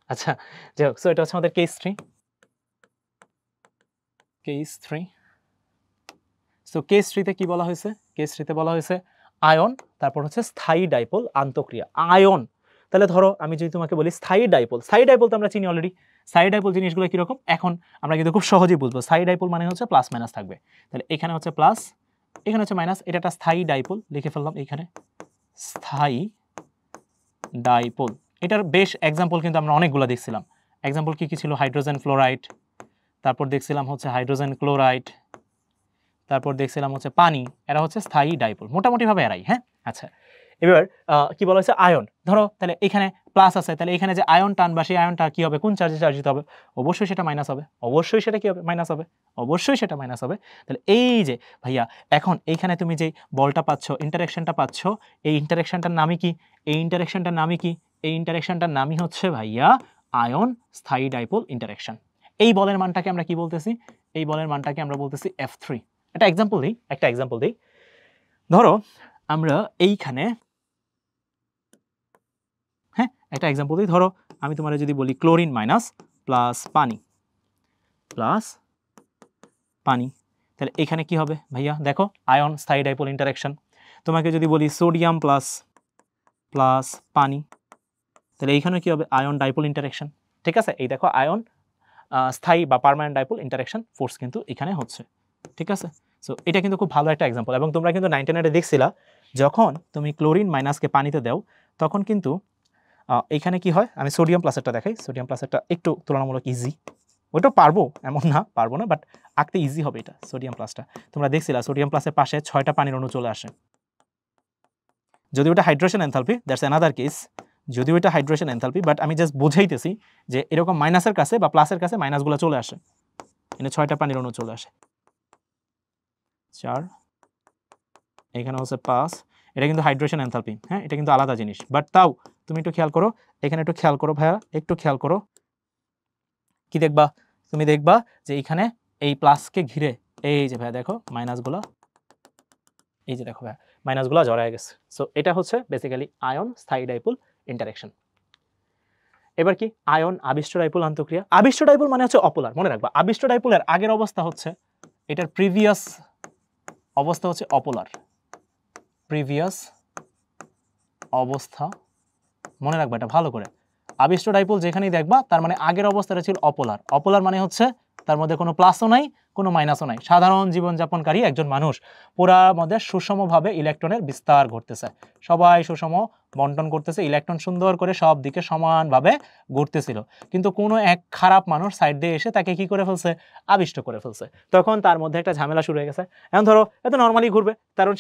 আচ্ছা যাই হোক, সো এটা হচ্ছে আমাদের কেস 3। কেস 3। সো কেস 3 তে কি বলা হয়েছে? কেস 3 তে বলা হয়েছে আয়ন, তারপর হচ্ছে স্থায়ী ডাইপোল আন্তঃক্রিয়া। আয়ন, তাহলে ধরো আমি যদি তোমাকে বলি স্থায়ী ডাইপোল, স্থায়ী ডাইপোল তো আমরা চিনি অলরেডি। স্থায়ী ডাইপোল জিনিসগুলো কিরকম এখন আমরা কিন্তু খুব সহজেই বুঝবো। স্থায়ী ডাইপোল মানে হচ্ছে প্লাস মাইনাস থাকবে, তাহলে এখানে হচ্ছে প্লাস, এখানে হচ্ছে মাইনাস, এটা একটা স্থায়ী ডাইপোল, লিখে ফেললাম এখানে স্থায়ী ডাইপোল। এটার বেশ এক্সাম্পল কিন্তু আমরা অনেকগুলো দেখছিলাম। এক্সাম্পল কি কি ছিল? হাইড্রোজেন ফ্লোরাইড, তারপর দেখছিলাম হচ্ছে হাইড্রোজেন ক্লোরাইড, তারপর দেখছিলাম হচ্ছে পানি। এরা হচ্ছে স্থায়ী ডাইপোল, মোটামুটিভাবে এরাই। হ্যাঁ আচ্ছা, এবার কি বলা হয়েছে? আয়ন। ধরো তাহলে এখানে প্লাস আছে, তাহলে এখানে যে আয়ন টানবা সেই আয়নটা কি হবে? কোন চার্জে চার্জিত হবে? অবশ্যই সেটা মাইনাস হবে, অবশ্যই সেটা কি হবে? মাইনাস হবে, অবশ্যই সেটা মাইনাস হবে। তাহলে এই যে ভাইয়া এখন এইখানে তুমি যে বলটা পাচ্ছ, ইন্টারাকশনটা পাচ্ছ, এই ইন্টারাকশনটার নামই কি? এই ইন্টারাকশনটার নামই কি? এই ইন্টারাকশনটার নামই হচ্ছে ভাইয়া আয়ন স্থায়ী ডাইপোল ইন্টারাকশন। এই বলের মানটাকে আমরা কি বলতেছি? এই বলের মানটাকে আমরা বলতেছি F3। একটা এক্সাম্পল দিই, একটা এক্সাম্পল দিই। ধরো আমরা এইখানে, হ্যাঁ একটা এক্সাম্পল দিই, ধরো আমি তোমার যদি বলি ক্লোরিন মাইনাস প্লাস পানি, প্লাস পানি, তাহলে এখানে কি হবে ভাইয়া? দেখো আয়ন স্থায়ী ডাইপোল ইন্টারাকশন। তোমাকে যদি বলি সোডিয়াম প্লাস প্লাস পানি, তাহলে এইখানে কি হবে? Ion dipole interaction. ঠিক আছে, এই দেখো আয়ন স্থায়ী বা পার্মানেন্ট ডাইপোল ইন্টারাকশন ফোর্স কিন্তু এখানে হচ্ছে। ঠিক আছে, সো এটা কিন্তু খুব ভালো একটা এক্সাম্পল। এবং তোমরা কিন্তু 9-10 দেখছিলা যখন তুমি ক্লোরিন মাইনাসকে পানিতে দাও তখন কিন্তু এখানে কি হয়? আমি সোডিয়াম প্লাসেরটা দেখাই। সোডিয়াম প্লাসেরটা একটু তুলনামূলক ইজি, ওইটা পারবো এমন না, পারবো না, বাট আঁকতে ইজি হবে এটা। সোডিয়াম প্লাসটা তোমরা দেখছিলা, সোডিয়াম প্লাসের পাশে 6টা পানির অণু চলে আসে। যদি ওটা hydration enthalpy, that's another case. যদি ওইটা হাইড্রেশন এনথালপি, বাট আমি জাস্ট বুঝাইতেছি যে এরকম মাইনাসের কাছে বা প্লাসের কাছে মাইনাসগুলো চলে আসে, এখানে 6টা পানির অণু চলে আসে। 4, এখানে হচ্ছে 5, এটা কিন্তু হাইড্রেশন এনথালপি। হ্যাঁ এটা কিন্তু আলাদা জিনিস, বাট তাও তুমি একটু খেয়াল করো, এখানে একটু খেয়াল করো ভাইয়া, একটু খেয়াল করো। কি দেখবা? তুমি দেখবা যে এখানে এই প্লাসকে ঘিরে এই যে ভাইয়া দেখো মাইনাসগুলো, এই যে দেখো ভাইয়া মাইনাসগুলো জড়ায় গেছে। সো এটা হচ্ছে বেসিক্যালি আয়ন স্থায়ী ডাইপোল ইন্টারাকশন। এবার কি আয়ন আবিষ্ট ডাইপোল আন্তঃক্রিয়া। আবিষ্ট ডাইপোল মানে হচ্ছে অপোলার, মনে রাখবা। আবিষ্ট ডাইপোলের আগের অবস্থা হচ্ছে, এটার প্রিভিয়াস অবস্থা হচ্ছে অপোলার, প্রিভিয়াস অবস্থা মনে রাখবা এটা ভালো করে। আবিষ্ট ডাইপোল যেখানেই দেখবা তার মানে আগের অবস্থাটা ছিল অপোলার। অপোলার মানে হচ্ছে তার মধ্যে কোনো প্লাসও নাই, কোনো মাইনাসও নাই, সাধারণ জীবনযাপনকারী একজন মানুষ, পুরা মধ্যে সুষমভাবে ইলেকট্রনের বিস্তার ঘটতেছে, সবাই সুষম বন্টন করতেছে, ইলেকট্রন সুন্দর করে সব দিকে সমানভাবে ঘুরতেছিল। কিন্তু কোনো এক খারাপ মানুষ সাইড দিয়ে এসে তাকে কি করে ফেলছে? আবিষ্ট করে ফেলছে। তখন তার মধ্যে একটা ঝামেলা শুরু হয়ে গেছে। এখন ধরো এত নর্মালি ঘুরবে, কারণ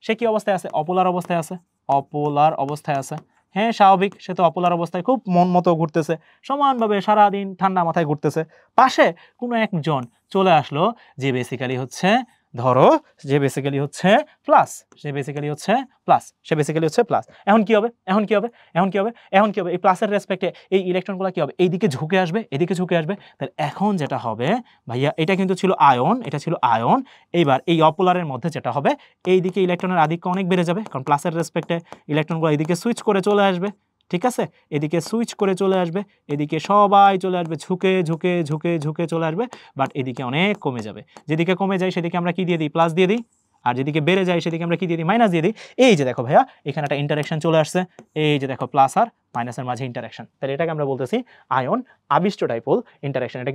সে কি অবস্থায় আছে? অপোলার অবস্থায় আছে, অপোলার অবস্থায় আছে। হ্যাঁ স্বাভাবিক, সে তো অপোলার অবস্থায় খুব মন মতো ঘুরতেছে, সমানভাবে সারাদিন ঠান্ডা মাথায় ঘুরতেছে। পাশে কোনো একজন চলে আসলো যে বেসিক্যালি হচ্ছে, ধরো যে বেসিক্যালি হচ্ছে প্লাস, সে বেসিক্যালি হচ্ছে প্লাস, সে বেসিক্যালি হচ্ছে প্লাস। এখন কি হবে? এখন কি হবে? এখন কি হবে? এখন কি হবে? এই প্লাসের রেসপেক্টে এই ইলেকট্রনগুলো কি হবে? এইদিকে ঝুঁকে আসবে, এদিকে ঝুঁকে আসবে। তাহলে এখন যেটা হবে ভাইয়া, এটা কিন্তু ছিল আয়ন, এটা ছিল আয়ন। এইবার এই অপোলারের মধ্যে যেটা হবে, এইদিকে ইলেকট্রনের আধিক্য অনেক বেড়ে যাবে, কারণ প্লাসের রেসপেক্টে ইলেকট্রনগুলো এদিকে সুইচ করে চলে আসবে। ঠিক আছে, এদিকে সুইচ করে চলে আসবে, এদিকে সবাই চলে আসবে, ঝুঁকে ঝুঁকে ঝুঁকে ঝুঁকে চলে আসবে, বাট এদিকে অনেক কমে যাবে। যেদিকে কমে যায় সেদিকে আমরা কি দিয়ে দিই? প্লাস দিয়ে দিই। আর যেদিকে বেড়ে যায় সেদিকে আমরা কি দিয়ে দিই মাইনাস দিয়ে দিই এই যে দেখো ভাইয়া এখানে একটা ইন্টারাকশন চলে আসছে এই যে দেখো প্লাস আর মাইনাসের মাঝে ইন্টারাকশন তাহলে এটাকে আমরা বলতেছি আয়ন আবিষ্ট ডাইপোল ইন্টারাকশন এটা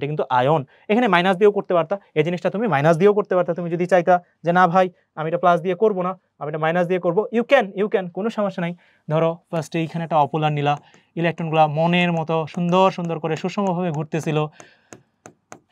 কিন্তু আয়ন এখানে মাইনাস দিয়েও করতে পারতা এই জিনিসটা তুমি মাইনাস দিয়েও করতে পারতা তুমি যদি চাইতা যে না ভাই আমি এটা প্লাস দিয়ে করবো না আমি এটা মাইনাস দিয়ে করবো ইউ ক্যান কোনো সমস্যা নাই ধরো ফার্স্টে এইখানে একটা অপোলার নিলা ইলেকট্রনগুলো মনের মতো সুন্দর সুন্দর করে সুষমভাবে ঘুরতেছিল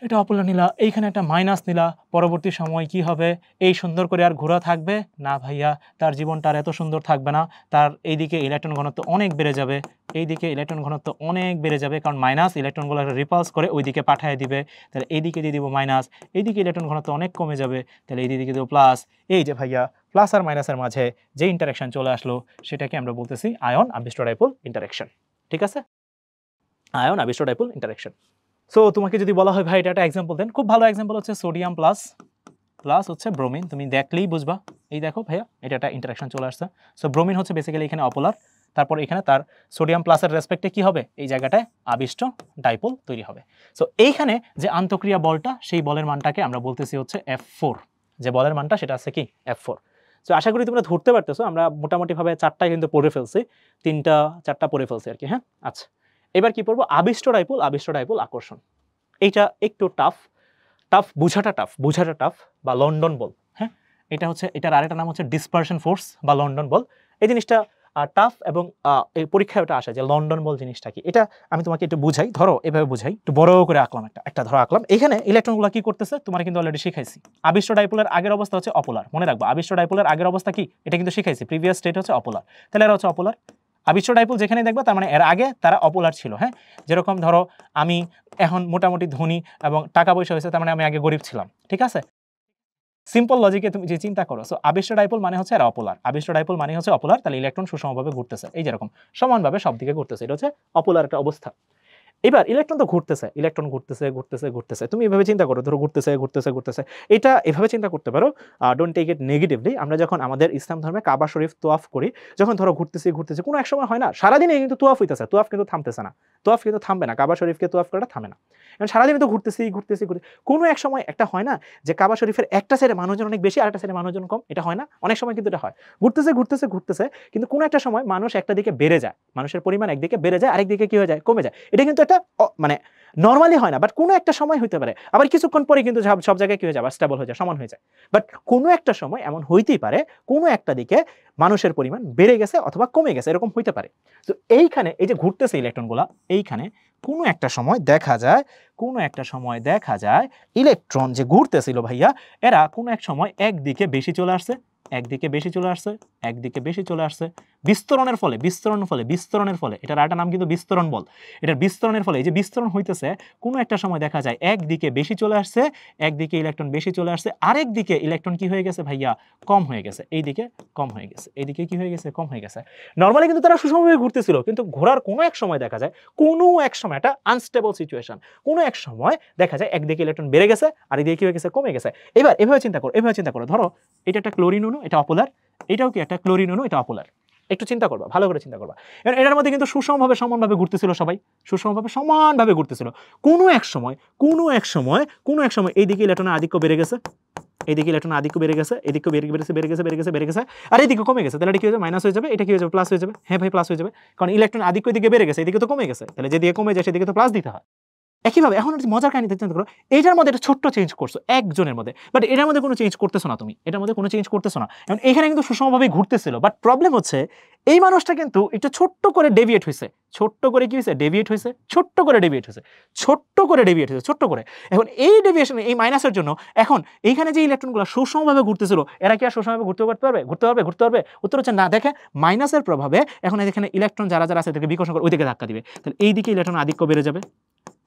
এটা অপোলার নিলা এইখানে একটা মাইনাস নিলা পরবর্তী সময় কি হবে এই সুন্দর করে আর ঘোরা থাকবে না ভাইয়া তার জীবনটা আর এত সুন্দর থাকবে না তার এইদিকে ইলেকট্রন ঘনত্ব অনেক বেড়ে যাবে এইদিকে ইলেকট্রন ঘনত্ব অনেক বেড়ে যাবে কারণ মাইনাস ইলেকট্রনগুলো রিপালস করে ওইদিকে পাঠিয়ে দিবে তাহলে এইদিকে দিয়ে দিব মাইনাস এইদিকে ইলেকট্রন ঘনত্ব অনেক কমে যাবে তাহলে এইদিকে দেবো প্লাস এই যে ভাইয়া প্লাস আর মাইনাসের মাঝে যে ইন্টারাকশন চলে আসলো সেটাকে আমরা বলতেছি আয়ন আবিষ্ট ডাইপোল ইন্টারাকশন ঠিক আছে আয়ন আবিষ্ট ডাইপোল ইন্টারাকশন সো তোমাকে যদি বলা হয় ভাই এটা একটা এক্সাম্পল দেন খুব ভালো এক্সাম্পল হচ্ছে সোডিয়াম প্লাস হচ্ছে ব্রোমিন তুমি দেখলেই বুঝবা এই দেখো ভাইয়া এটা একটা ইন্টারাকশন চলে আসছে সো ব্রোমিন হচ্ছে বেসিক্যালি এখানে অপোলার তারপর এখানে তার সোডিয়াম প্লাসের রেসপেক্টে কি হবে এই জায়গাটায় আবিষ্ট ডাইপোল তৈরি হবে সো এইখানে যে আন্তঃক্রিয়া বলটা সেই বলের মানটাকে আমরা বলতেছি হচ্ছে F4 যে বলের মানটা সেটা আছে কি F4 সো আশা করি তোমরা ধরতে পারতেছো আমরা মোটামুটিভাবে 4টায় কিন্তু পড়ে ফেলছি 3টা পড়ে ফেলছি আর কি হ্যাঁ আচ্ছা এবার কি পড়বো আবিষ্ট ডাইপোল আকর্ষণ এইটা একটু টাফ বোঝাটা টাফ বা লন্ডন বল হ্যাঁ এটা হচ্ছে এটার আরেকটা নাম হচ্ছে ডিসপারশন ফোর্স বা লন্ডন বল এই জিনিসটা টাফ এবং এই পরীক্ষায় ওটা আসে যে লন্ডন বল জিনিসটা কি এটা আমি তোমাকে একটু বুঝাই ধরো এভাবে বুঝাই একটু বড় করে আঁকলাম একটা ধরো আঁকলাম এখানে ইলেকট্রনগুলো কি করতেছে তোমার কিন্তু অলরেডি শিখাইছি আবিষ্ট ডাইপোলের আগের অবস্থা হচ্ছে অপোলার মনে রাখবা আবিষ্ট ডাইপোলের আগের অবস্থা কি এটা কিন্তু শিখাইছি প্রিভিয়াস স্টেট হচ্ছে অপোলার তাহলে এরা হচ্ছে অপোলার আবিষ্ট ডাইপোল যেখানে দেখবা তার মানে এর আগে তারা অপোলার ছিল হ্যাঁ যেরকম ধরো আমি এখন মোটামুটি ধনী এবং টাকা পয়সা হয়েছে তার মানে আমি আগে গরিব ছিলাম ঠিক আছে সিম্পল লজিকে তুমি যে চিন্তা করো সো আবিষ্ট ডাইপোল মানে হচ্ছে এরা অপোলার আবিষ্ট ডাইপোল মানে হচ্ছে অপোলার তাহলে ইলেকট্রন সুষমভাবে ঘুরতেছে এই যেরকম সমানভাবে সব দিকে ঘুরতেছে এটা হচ্ছে অপোলার একটা অবস্থা এবার ইলেকট্রন তো ঘুরতেছে তুমি এভাবে চিন্তা করো ধরো ঘুরতেছে এটা এভাবে চিন্তা করতে পারো ডোন্ট টেক ইট নেগেটিভলি আমরা যখন আমাদের ইসলাম ধর্মে কাবা শরীফ তোয়াফ করি যখন ধরো ঘুরতেছি কোনো এক সময় হয় না সারাদিনে কিন্তু তোয়াফ হইতেছে তোয়াফ কিন্তু থামতেছে না তোয়াফ কিন্তু থামবে না কাবা শরীফকে তোয়াফ করাটা থামে না কারণ সারাদিনে তো ঘুরতেছি কোনো এক সময় একটা হয় না যে কাবা শরীফের একটা সাইডে মানুষজন অনেক বেশি আর একটা সাইডে মানুষজন কম এটা হয় না অনেক সময় কিন্তু এটা হয় ঘুরতেছে কিন্তু কোনো একটা সময় মানুষ একটা দিকে বেড়ে যায় মানুষের পরিমাণ একদিকে বেড়ে যায় আরেক দিকে কি হয়ে যায় কমে যায় এটা কিন্তু একটা মানে নরমালি হয় না বাট কোনো একটা সময় হইতে পারে আবার কিছুক্ষণ পরে কিন্তু সব জায়গায় কি হয়ে যায় স্টেবল হয়ে যায় সমান হয়ে যায় বাট কোনো একটা সময় এমন হইতেই পারে কোনো একটা দিকে মানুষের পরিমাণ বেড়ে গেছে অথবা কমে গেছে এরকম হইতে পারে তো এইখানে এই যে ঘুরতেছে ইলেকট্রনগুলা এইখানে কোনো একটা সময় দেখা যায় ইলেকট্রন যে ঘুরতেছিল ভাইয়া এরা কোনো এক সময় একদিকে বেশি চলে আসছে বিস্তরণের ফলে এটার আরেকটা নাম কিন্তু বিস্তরণ বল এটার বিস্তরণের ফলে এই যে বিস্তরণ হইতেছে কোনো একটা সময় দেখা যায় একদিকে বেশি চলে আসছে একদিকে ইলেকট্রন বেশি চলে আসছে আরেক দিকে ইলেকট্রন কি হয়ে গেছে ভাইয়া কম হয়ে গেছে এইদিকে কম হয়ে গেছে এইদিকে কি হয়ে গেছে কম হয়ে গেছে নরমালি কিন্তু তারা সুষমভাবে ঘুরতেছিল কিন্তু ঘোরার কোনো এক সময় দেখা যায় কোনো এক সময় একটা আনস্টেবল সিচুয়েশন কোনো এক সময় দেখা যায় একদিকে ইলেকট্রন বেড়ে গেছে আর এদিকে কি হয়ে গেছে কমে গেছে এবার এভাবে চিন্তা করো ধরো এটা একটা ক্লোরিন অণু এটা অপোলার এটাও কি একটা ক্লোরিন অণু এটা অপোলার একটু চিন্তা করবা ভালো করে চিন্তা করবা এটার মধ্যে কিন্তু সমানভাবে ঘুরতেছিল সবাই সমানভাবে ঘুরতেছিল কোনো এক সময় এইদিকে ইলেকট্রনের আধিক্য বেড়ে গেছে এদিকে বেড়ে গেছে আর এদিকে কমে গেছে তাহলে এটা কি হয়ে যাবে মাইনাস হয়ে যাবে এটা কি হয়ে যাবে প্লাস হয়ে যাবে হ্যাঁ ভাই প্লাস হয়ে যাবে কারণ ইলেকট্রন আধিক্য এদিকে বেড়ে গেছে এদিকে তো কমে গেছে তাহলে যেদিকে কমে যায় সেদিকে তো প্লাস দিতে হয় একইভাবে এখন মজার কাহিনীতে চিন্তা করো এইটার মধ্যে একটা ছোট্ট চেঞ্জ করছো একজনের মধ্যে বাট এটার মধ্যে কোনো চেঞ্জ করতেছো না তুমি এটার মধ্যে কোনো চেঞ্জ করতেছো না এখন এখানে কিন্তু সুষমভাবে ঘুরতেছিল বাট প্রবলেম হচ্ছে এই মানুষটা কিন্তু একটু ছোট্ট করে ডেভিয়েট হয়েছে ছোট্ট করে এখন এই ডেভিয়েশন এই মাইনাসের জন্য এখন এইখানে যে ইলেকট্রনগুলো সুষমভাবে ঘুরতেছিল এরা কি আর সুষমভাবে ঘুরতে পারবে উত্তর হচ্ছে না দেখে মাইনাসের প্রভাবে এখন এখানে ইলেকট্রন যারা আছে তাদেরকে বিকর্ষণ করে ওইদিকে ধাক্কা দিবে তাহলে এইদিকে ইলেকট্রন আধিক্য বেড়ে যাবে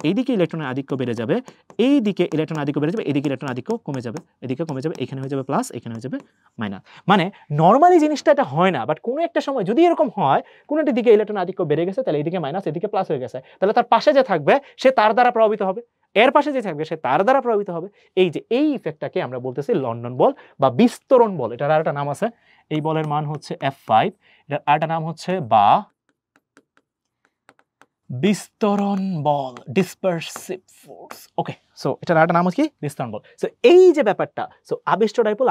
এইদিকে ইলেকট্রনের আধিক্য বেড়ে যাবে এইদিকে ইলেকট্রন আধিক্য বেড়ে যাবে এদিকে ইলেকট্রন আধিক্য কমে যাবে এদিকে কমে যাবে এখানে হয়ে যাবে প্লাস এখানে হয়ে যাবে মাইনাস মানে নরমালি জিনিসটা এটা হয় না বাট কোনো একটা সময় যদি এরকম হয় কোনো একটা দিকে ইলেকট্রন আধিক্য বেড়ে গেছে তাহলে এইদিকে মাইনাস এদিকে প্লাস হয়ে গেছে তাহলে তার পাশে যে থাকবে সে তার দ্বারা প্রভাবিত হবে এর পাশে যে থাকবে সে তার দ্বারা প্রভাবিত হবে এই যে এই ইফেক্টটাকে আমরা বলতেছি লন্ডন বল বা বিস্তরণ বল এটার আরেকটা নাম আছে এই বলের মান হচ্ছে F5 এটার আরেকটা নাম হচ্ছে বা বিস্তরণ বল, ডিসপারসিভ ফোর্স। ওকে, সো এটার আরেকটা নাম হচ্ছে কি বিস্তরণ বল। সো এই যে ব্যাপারটা, সো আবিষ্ট ডাইপোল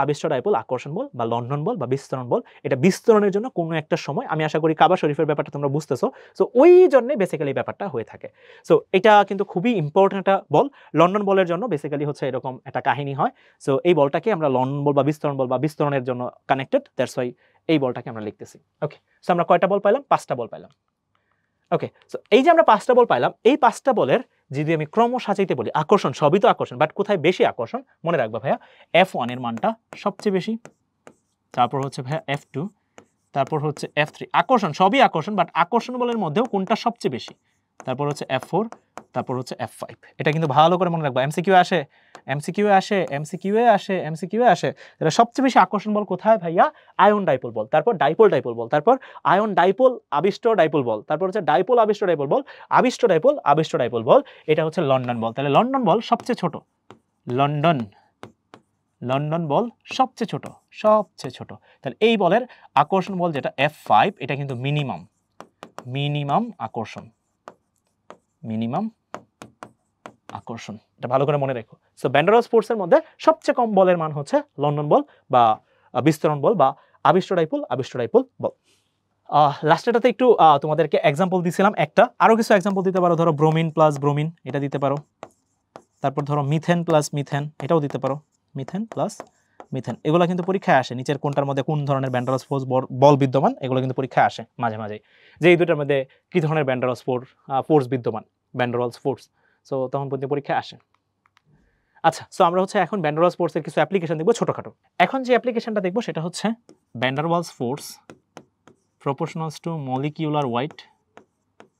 আকর্ষণ বল বা লন্ডন বল বা বিস্তরণ বল, এটা বিস্তরণের জন্য কোনো একটা সময়, আমি আশা করি কাবা শরীফের ব্যাপারটা তোমরা বুঝতেছো, সো ওই জন্য বেসিক্যালি ব্যাপারটা হয়ে থাকে। সো এটা কিন্তু খুবই ইম্পর্টেন্ট একটা বল। লন্ডন বলের জন্য বেসিক্যালি হচ্ছে এরকম একটা কাহিনী হয়। সো এই বলটাকে আমরা লন্ডন বল বা বিস্তরণের জন্য কানেক্টেড, দ্যাটস ওয়াই এই বলটাকে আমরা লিখতেছি। ওকে, সো আমরা কয়টা বল পাইলাম? 5টা বল পাইলাম। ওকে, সো এই যে আমরা 5টা বল পাইলাম, এই 5টা বলের যদি আমি ক্রম সাজাইতে বলি, আকর্ষণ সবই তো আকর্ষণ, বাট কোথায় বেশি আকর্ষণ মনে রাখবা ভাইয়া, F1 এর মানটা সবচেয়ে বেশি, তারপর হচ্ছে ভাইয়া F2, তারপর হচ্ছে F3। আকর্ষণ সবই আকর্ষণ, বাট আকর্ষণ বলের মধ্যেও কোনটা সবচেয়ে বেশি, তারপর হচ্ছে F4, তারপর হচ্ছে F5। এটা কিন্তু ভালো করে মনে রাখবা, এমসিকিউ আসে, এমসিকিউ আসে। এটা সবচেয়ে বেশি আকর্ষণ বল কোথায় ভাইয়া? আয়ন ডাইপোল বল, তারপর ডাইপোল বল, তারপর আয়ন ডাইপোল আবিষ্ট ডাইপোল বল, তারপর হচ্ছে ডাইপোল আবিষ্ট ডাইপোল বল, আবিষ্ট ডাইপোল বল। এটা হচ্ছে লন্ডন বল। তাহলে লন্ডন বল সবচেয়ে ছোট, লন্ডন বল সবচেয়ে ছোট। তাহলে এই বলের আকর্ষণ বল যেটা F5, এটা কিন্তু মিনিমাম আকর্ষণ, এটা ভালো করে মনে রেখো। সো ভ্যান ডার ওয়ালস ফোর্সের মধ্যে সবচেয়ে কম বলের মান হচ্ছে লন্ডন বল বা বিস্তরণ বল বা আবিষ্ট ডাইপোল বল। লাস্টেটাতে একটু তোমাদেরকে এক্সাম্পল দিছিলাম একটা, আরো কিছু এক্সাম্পল দিতে পারো। ধরো ব্রোমিন প্লাস ব্রোমিন, এটা দিতে পারো। তারপর ধরো মিথেন প্লাস মিথেন, এটাও দিতে পারো। মিথেন প্লাস মিথেন, এগুলো কিন্তু পরীক্ষায় আসে। নিচের কোনটার মধ্যে কোন ধরনের ভ্যান ডার ওয়ালস ফোর্স বল বিদ্যমান, এগুলো কিন্তু পরীক্ষায় আসে মাঝে মাঝে, যে এই দুটার মধ্যে কি ধরনের ভ্যান ডার ওয়ালস ফোর্স বিদ্যমান, van der Waals force. So তখন পর্যন্ত পরীক্ষায় আসে। আচ্ছা, সো আমরা হচ্ছে এখন ভ্যান ডার ওয়ালস ফোর্সের কিছু অ্যাপ্লিকেশন দেখবো ছোটখাটো। এখন যে অ্যাপ্লিকেশনটা দেখবো সেটা হচ্ছে van der Waals force proportionals to molecular weight,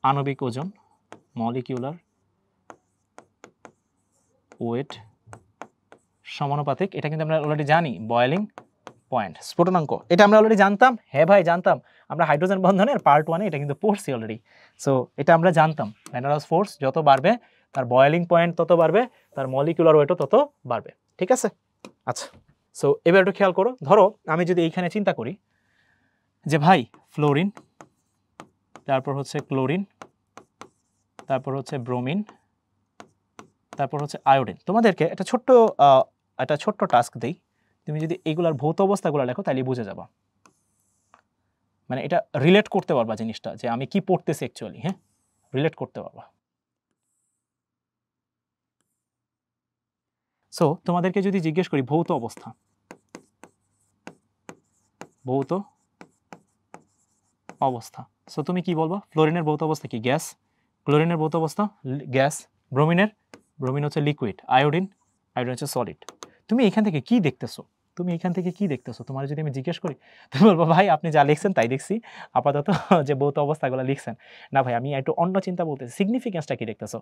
আণবিক ওজন, মলিকিউলার ওয়েট সমানুপাতিক। এটা কিন্তু আমরা অলরেডি জানি। বয়েলিং পয়েন্ট, স্ফুটনাঙ্ক, এটা আমরা অলরেডি জানতাম। হ্যাঁ ভাই জানতাম, আমরা হাইড্রোজেন বন্ধনের পার্ট 1-এ এটা কিন্তু পড়ছি অলরেডি। সো এটা আমরা জানতাম, ভ্যান ডার ওয়ালস ফোর্স যত বাড়বে তার বয়েলিং পয়েন্ট তত বাড়বে, তার মলিকুলার ওয়েটও তত বাড়বে। ঠিক আছে? আচ্ছা, সো এবার একটু খেয়াল করো। ধরো আমি যদি এইখানে চিন্তা করি যে ভাই ফ্লোরিন, তারপর হচ্ছে ক্লোরিন, তারপর হচ্ছে ব্রোমিন, তারপর হচ্ছে আয়োডিন। তোমাদেরকে একটা ছোট্ট টাস্ক দেই, তুমি যদি এইগুলার ভৌত অবস্থাগুলো লেখো তাহলে বুঝে যাবা, মানে এটা রিলেট করতে পারবা জিনিসটা, যে আমি কি পড়তেছি অ্যাকচুয়ালি। হ্যাঁ, রিলেট করতে পারবা। সো তোমাদেরকে যদি জিজ্ঞেস করি ভৌত অবস্থা, সো তুমি কি বলবো? ফ্লোরিনের ভৌত অবস্থা কি? গ্যাস। ক্লোরিনের ভৌত অবস্থা গ্যাস। ব্রোমিন হচ্ছে লিকুইড। আয়োডিন হচ্ছে সলিড। তুমি এখান থেকে কি দেখতেছো? তোমার যদি আমি জিজ্ঞেস করি, তুমি বলবো ভাই আপনি যা লিখছেন তাই দেখছি, আপাতত যে ভৌত অবস্থাগুলো লিখছেন। না ভাই, আমি একটু অন্য চিন্তা বলতেছি। সিগনিফিকেন্সটা কি দেখতেছো?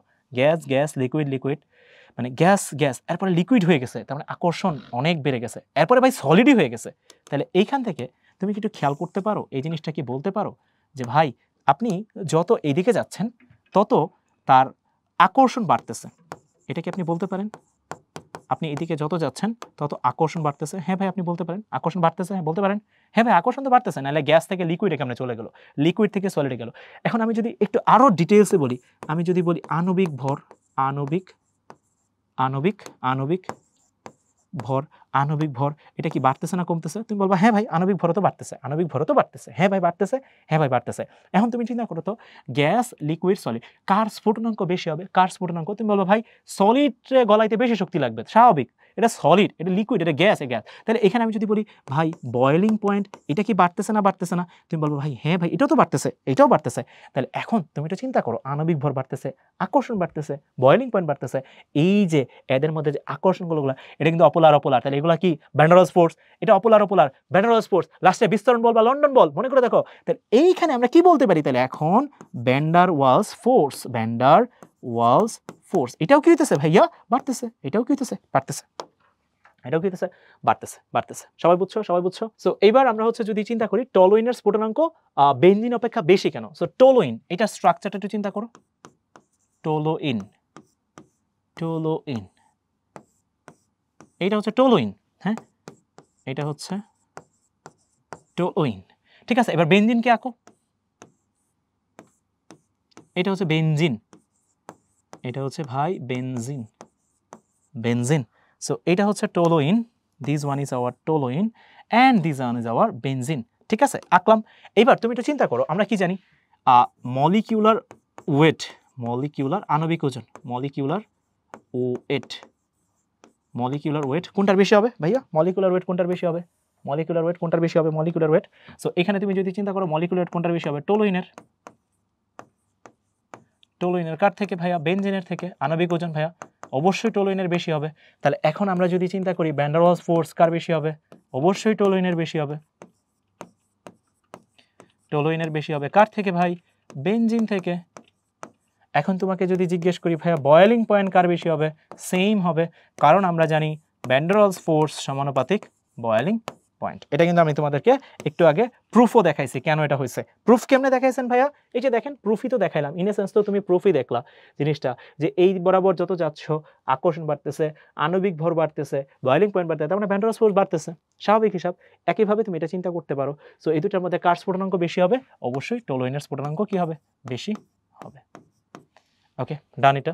গ্যাস, লিকুইড, মানে গ্যাস এরপরে লিকুইড হয়ে গেছে, তার মানে আকর্ষণ অনেক বেড়ে গেছে, এরপরে ভাই সলিডই হয়ে গেছে। তাহলে এইখান থেকে তুমি কি একটু খেয়াল করতে পারো, এই জিনিসটা কি বলতে পারো যে ভাই আপনি যত এইদিকে যাচ্ছেন তত তার আকর্ষণ বাড়তেছে? এটা কি আপনি বলতে পারেন? আপনি এদিকে যত যাচ্ছেন তত আকর্ষণ বাড়তেছে। হ্যাঁ ভাই, আপনি বলতে পারেন আকর্ষণ বাড়তেছে। হ্যাঁ বলতে পারেন, হ্যাঁ ভাই আকর্ষণ তো বাড়তেছে, নাহলে গ্যাস থেকে লিকুইডে কেমনে চলে গেল, লিকুইড থেকে সলিডে গেল। এখন আমি যদি একটু আরো ডিটেইলসে বলি, আমি যদি বলি আণবিক ভর, আণবিক ভর এটা কি বাড়তেছে না কমতেছে? তুমি বলবা হ্যাঁ ভাই আণবিক ভর তো বাড়তেছে, হ্যাঁ ভাই বাড়তেছে। এখন তুমি চিন্তা করো তো, গ্যাস, লিকুইড, সলিড, কার স্ফুটনাঙ্ক বেশি হবে? তুমি বলবা ভাই সলিড গলাইতে বেশি শক্তি লাগবে, স্বাভাবিক। এটা সলিড, এটা লিকুইড, এটা গ্যাস। তাহলে এখানে আমি যদি বলি ভাই বয়েলিং পয়েন্ট এটা কি বাড়তেছে না? তুমি বলবো ভাই হ্যাঁ ভাই এটাও বাড়তেছে। তাহলে এখন তুমি এটা চিন্তা করো, আণবিক ভর বাড়তেছে, আকর্ষণ বাড়তেছে, বয়েলিং পয়েন্ট বাড়তেছে। এই যে এদের মধ্যে যে আকর্ষণগুলো, এটা কিন্তু অপোলার। তাহলে এগুলো কি? Van der Waals force. এটা apolar, van der Waals force. লাস্টে বিস্তরণ বল বা লন্ডন বল, মনে করে দেখো। তাহলে এইখানে আমরা কি বলতে পারি? তাহলে এখন ভ্যান ডার ওয়ালস ফোর্স এটাও কি হইতেছে ভাইয়া? বাড়তেছে। এটাও কি হইতেছে? বাড়তেছে। সবাই বুঝছো? সো এইবার আমরা হচ্ছে যদি চিন্তা করি টলুইনের স্ফুটনাঙ্ক বেনজিন অপেক্ষা বেশি কেন? সো টলুইন, এটা স্ট্রাকচারটা একটু চিন্তা করো। টলুইন, এইটা হচ্ছে টলুইন। হ্যাঁ, এটা হচ্ছে টলুইন। ঠিক আছে, এবার বেনজিনকে আঁকো। এটা হচ্ছে বেনজিন, এটা হচ্ছে ভাই বেনজিন, বেনজিন। সো এটা হচ্ছে toluene, this one is our toluene and this one is our benzene. ঠিক আছে, আঁকলাম। এইবার তুমি একটু চিন্তা করো, আমরা কি জানি মলিকিউলার ওয়েট, মলিকিউলার আণবিক ওজন, মলিকিউলার ওয়েট, মলিকিউলার ওয়েট কোনটার বেশি হবে ভাইয়া? মলিকুলার ওয়েট কোনটার বেশি হবে? মলিকুলার ওয়েট কোনটার বেশি হবে? Molecular weight. সো এখানে তুমি যদি চিন্তা করো মলিকুলার ওয়েট কোনটার বেশি হবে? টোলোইনের। টোলোইনের কার থেকে ভাইয়া? বেনজিনের থেকে। আণবিক ওজন ভাইয়া অবশ্যই টোলোইনের বেশি হবে। তাহলে এখন আমরা যদি চিন্তা করি ভ্যান ডার ওয়ালস ফোর্স কার বেশি হবে? অবশ্যই টোলোইনের বেশি হবে, টোলোইনের বেশি হবে। কার থেকে ভাই? বেনজিন থেকে। এখন তোমাকে যদি জিজ্ঞেস করি ভাইয়া বয়েলিং পয়েন্ট কার বেশি হবে? সেম হবে, কারণ আমরা জানি ভ্যান ডার ওয়ালস ফোর্স সমানুপাতিক বয়েলিং পয়েন্ট। এটা কিন্তু আমি তোমাদেরকে একটু আগে প্রুফও দেখাইছি কেন এটা হয়েছে। প্রুফ কেমনে দেখাইছেন ভাইয়া? এই যে দেখেন, প্রুফই তো দেখাইলাম, ইন এ সেন্স তো তুমি প্রুফই দেখলা জিনিসটা, যে এই বরাবর যত যাচ্ছ আকর্ষণ বাড়তেছে, আণবিক ভর বাড়তেছে, বয়েলিং পয়েন্ট বাড়তেছে, তার মানে ভ্যান ডার ওয়ালস ফোর্স বাড়তেছে, স্বাভাবিক হিসাব। একইভাবে তুমি এটা চিন্তা করতে পারো। সো এই দুটার মধ্যে কার স্ফুটনাঙ্ক বেশি হবে? অবশ্যই টোলোইনের স্ফুটনাঙ্ক কি হবে? বেশি হবে। ওকে, ডান এটা।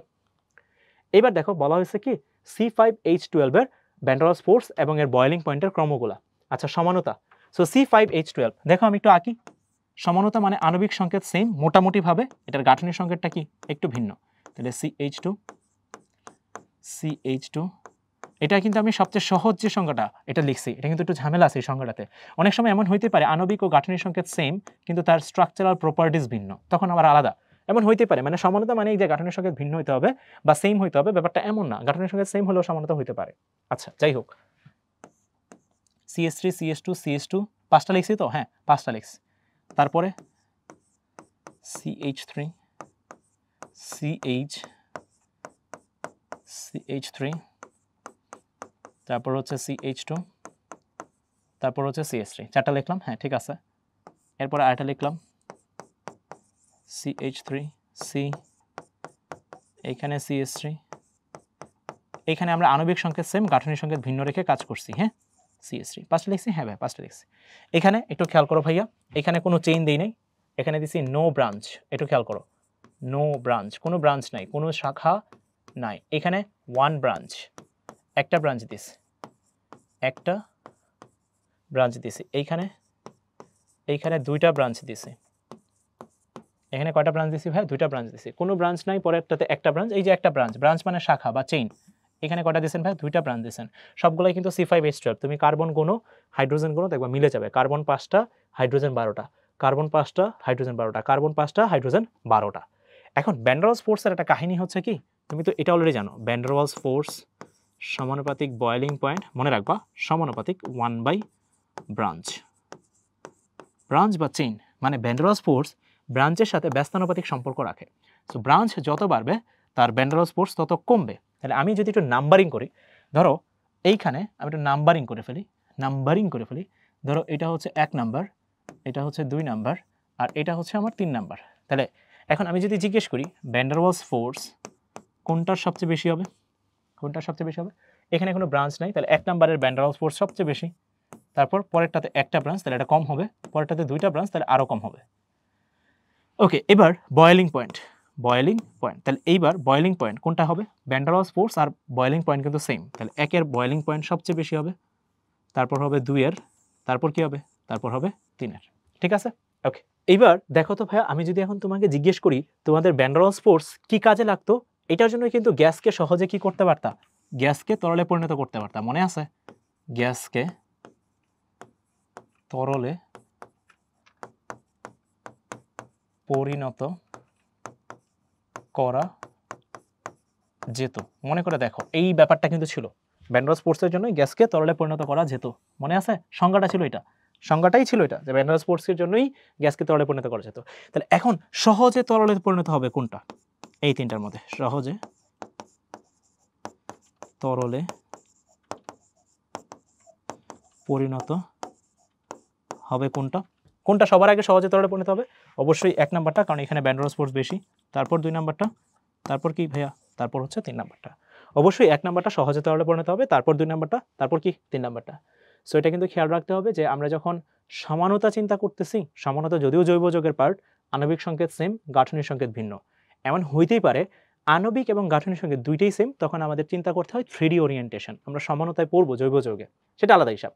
এবার দেখো বলা হয়েছে কি C5H12 এর ভ্যান ডার ওয়ালস ফোর্স এবং এর বয়েলিং পয়েন্টের ক্রমগুলা। আচ্ছা, সমানতা। সো C5H12 দেখো আমি একটু আঁকি। সমানতা মানে আণবিক সংকেত সেম মোটামুটি ভাবে, এটার গাঠনিক সংকেতটা কি একটু ভিন্ন। তাহলে CH2 এটা কিন্তু আমি সবচেয়ে সহজ যে সংখ্যাটা এটা লিখছি, এটা কিন্তু একটু ঝামেলা আছে এই সংখ্যাটাতে। অনেক সময় এমন হইতে পারে আণবিক ও গাঠনিক সংকেত সেম কিন্তু তার স্ট্রাকচারাল প্রপার্টিজ ভিন্ন, তখন আবার আলাদা। এমন হইতে পারে, মানে সমানতা মানে এই যে গাঠনিক সংকেত ভিন্ন হইতে হবে বা সেম হইতে হবে, ব্যাপারটা এমন না। গাঠনিক সংকেত সেম হলেও সমানতা হইতে পারে। আচ্ছা, যাই হোক, CH3 CH2 পাঁচটা লিখছি তো? হ্যাঁ, পাঁচটা লিখছি। তারপরে CH3 CH3, তারপর হচ্ছে CH2, তারপর হচ্ছে CH3, চারটা লিখলাম। হ্যাঁ, ঠিক আছে। এরপরে আরেকটা লিখলাম CH3 C, এইখানে CH3, এইখানে আমরা আণবিক সংকেত সেম গাঠনিক সংকেত ভিন্ন রেখে কাজ করছি। হ্যাঁ, CH3 পাঁচটা লিখছি। হ্যাঁ ভাই, পাঁচটা লিখছি। এখানে একটু খেয়াল করো ভাইয়া, এখানে কোনো চেইন দেই নাই, এখানে দিছি নো ব্রাঞ্চ। একটু খেয়াল করো, নো ব্রাঞ্চ, কোনো ব্রাঞ্চ নাই, কোনো শাখা নাই। এখানে ওয়ান ব্রাঞ্চ, একটা ব্রাঞ্চ দিছি, একটা ব্রাঞ্চ দিছি। এইখানে দুইটা ব্রাঞ্চ দিছি। এখানে কয়টা ব্রাঞ্চ দিছি ভাই? দুইটা ব্রাঞ্চ দিছি। কোনো ব্রাঞ্চ নাই, পরেরটাতে একটা ব্রাঞ্চ। এই যে একটা ব্রাঞ্চ, ব্রাঞ্চ মানে শাখা বা চেইন। এখানে কয়টা দিয়েছেন ভাই? দুইটা ব্রাঞ্চ দিয়েছেন। সবগুলাই কিন্তু C5H12। তুমি কার্বন গুণ হাইড্রোজেন গুণ দেখবা মিলে যাবে। কার্বন 5টা, হাইড্রোজেন 12টা, কার্বন 5টা, হাইড্রোজেন 12টা, কার্বন 5টা, হাইড্রোজেন 12টা। এখন ভ্যান ডার ওয়ালস ফোর্সের একটা কাহিনী হচ্ছে কি, তুমি তো এটা অলরেডি জানো, ভ্যান ডার ওয়ালস ফোর্স সমানুপাতিক বয়েলিং পয়েন্ট, মনে রাখবা সমানুপাতিক 1 ব্রাঞ্চ। ব্রাঞ্চ বা চেইন মানে ভ্যান ডার ওয়ালস ফোর্স ব্রাঞ্চের সাথে ব্যস্তানুপাতিক সম্পর্ক রাখে। সো ব্রাঞ্চ যত বাড়বে তার ভ্যান ডার ওয়ালস ফোর্স তত কমবে। তাহলে আমি যদি একটু নাম্বারিং করি, ধরো এইখানে আমি একটু নাম্বারিং করে ফেলি, ধরো এটা হচ্ছে 1 নাম্বার, এটা হচ্ছে 2 নাম্বার, আর এটা হচ্ছে আমার 3 নাম্বার। তাহলে এখন আমি যদি জিজ্ঞেস করি ভ্যান ডার ওয়ালস ফোর্স কোনটার সবচেয়ে বেশি হবে? কোনটার সবচেয়ে বেশি হবে? এখানে কোনো ব্রাঞ্চ নাই, তাহলে 1 নাম্বারের ভ্যান ডার ওয়ালস ফোর্স সবচেয়ে বেশি। তারপর পরেরটাতে একটা ব্রাঞ্চ, তাহলে এটা কম হবে। পরেরটাতে দুইটা ব্রাঞ্চ, তাহলে আরও কম হবে। ওকে, এবার বয়েলিং পয়েন্ট, তাহলে এইবার বয়েলিং পয়েন্ট কোনটা হবে? ভ্যান ডার ওয়ালস ফোর্স আর বয়েলিং পয়েন্ট কিন্তু সেম, তাহলে 1 এর বয়েলিং পয়েন্ট সবচেয়ে বেশি হবে, তারপর হবে 2 এর, তারপর কি হবে? তারপর হবে 3 এর। ঠিক আছে, ওকে। এইবার দেখো তো ভাইয়া, আমি যদি এখন তোমাকে জিজ্ঞেস করি তোমাদের ভ্যান ডার ওয়ালস ফোর্স কি কাজে লাগতো, এটার জন্য কিন্তু গ্যাসকে সহজে কি করতে পারতা? গ্যাসকে তরলে পরিণত করতে পারতাম, মনে আছে? গ্যাসকে তরলে পরিণত করা যেত। মনে করে দেখো, এই ব্যাপারটা কিন্তু ছিল ভ্যান ডার ওয়ালস ফোর্সের জন্য, গ্যাসকে তরলে পরিণত করা যেত। মনে আছে? সংজ্ঞাটা ছিল এটা, সংজ্ঞাটাই ছিল এটা, যে ভ্যান ডার ওয়ালস ফোর্সের জন্যই গ্যাসকে তরলে পরিণত করা যেত। তাহলে এখন সহজে তরলে পরিণত হবে কোনটা? এই তিনটার মধ্যে সহজে তরলে পরিণত হবে কোনটা? কোনটা সবার আগে সহজে তরলে পরিণত হবে? অবশ্যই 1 নাম্বারটা, কারণ এখানে ভ্যান ডার ওয়ালস ফোর্স বেশি। তারপর 2 নাম্বারটা, তারপর কি ভাইয়া? তারপর হচ্ছে 3 নাম্বারটা। অবশ্যই 1 নাম্বারটা সহজে তরলে পরিণত হবে, তারপর 2 নাম্বারটা, তারপর কি 3 নাম্বারটা। সো এটা কিন্তু খেয়াল রাখতে হবে যে আমরা যখন সমানতা চিন্তা করতেছি, সমানতা যদিও জৈব যৌগের পার্ট, আণবিক সংকেত সেম, গাঠনিক সংকেত ভিন্ন। এমন হইতেই পারে আণবিক এবং গাঠনিক সংকেত দুইটাই সেম, তখন আমাদের চিন্তা করতে হয় 3D ওরিয়েন্টেশন, আমরা সমানতায় পড়বো জৈব যৌগে, সেটা আলাদা হিসাব।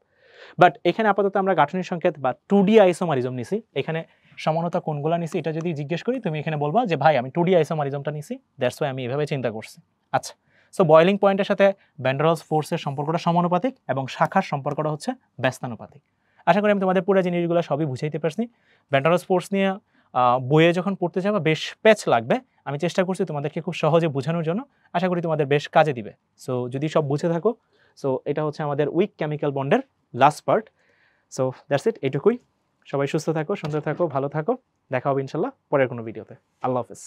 বাট এখানে আপাতত আমরা গাঠনিক সংকেত বা 2D আইসোমারিজম নিছি। এখানে সমানতা কোনগুলা নিছি এটা যদি জিজ্ঞেস করি, তুমি এখানে বলবা যে ভাই আমি 2D আইসোমারিজমটা নিছি, দ্যাটস ওয়াই আমি এভাবে চিন্তা করছি। আচ্ছা, সো বয়লিং পয়েন্টের সাথে ভ্যান ডার ওয়ালস ফোর্সের সম্পর্কটা সমানুপাতিক এবং শাখার সম্পর্কটা হচ্ছে ব্যস্তানুপাতিক। আশা করি আমি তোমাদের পুরো জিনিসগুলো সবই বুঝাইতে পারছি। ভ্যান ডার ওয়ালস ফোর্স নিয়ে বইয়ে যখন পড়তে যাবে বেশ প্যাচ লাগবে, আমি চেষ্টা করছি তোমাদেরকে খুব সহজে বোঝানোর জন্য, আশা করি তোমাদের বেশ কাজে দিবে। সো যদি সব বুঝে থাকো, সো এটা হচ্ছে আমাদের উইক কেমিক্যাল বন্ডের last part. So that's it, এইটুকুই। সবাই সুস্থ থাকো, সুন্দর থাকো, ভালো থাকো, দেখা হবে ইনশাল্লাহ পরের কোনো ভিডিওতে। আল্লাহ হাফেজ।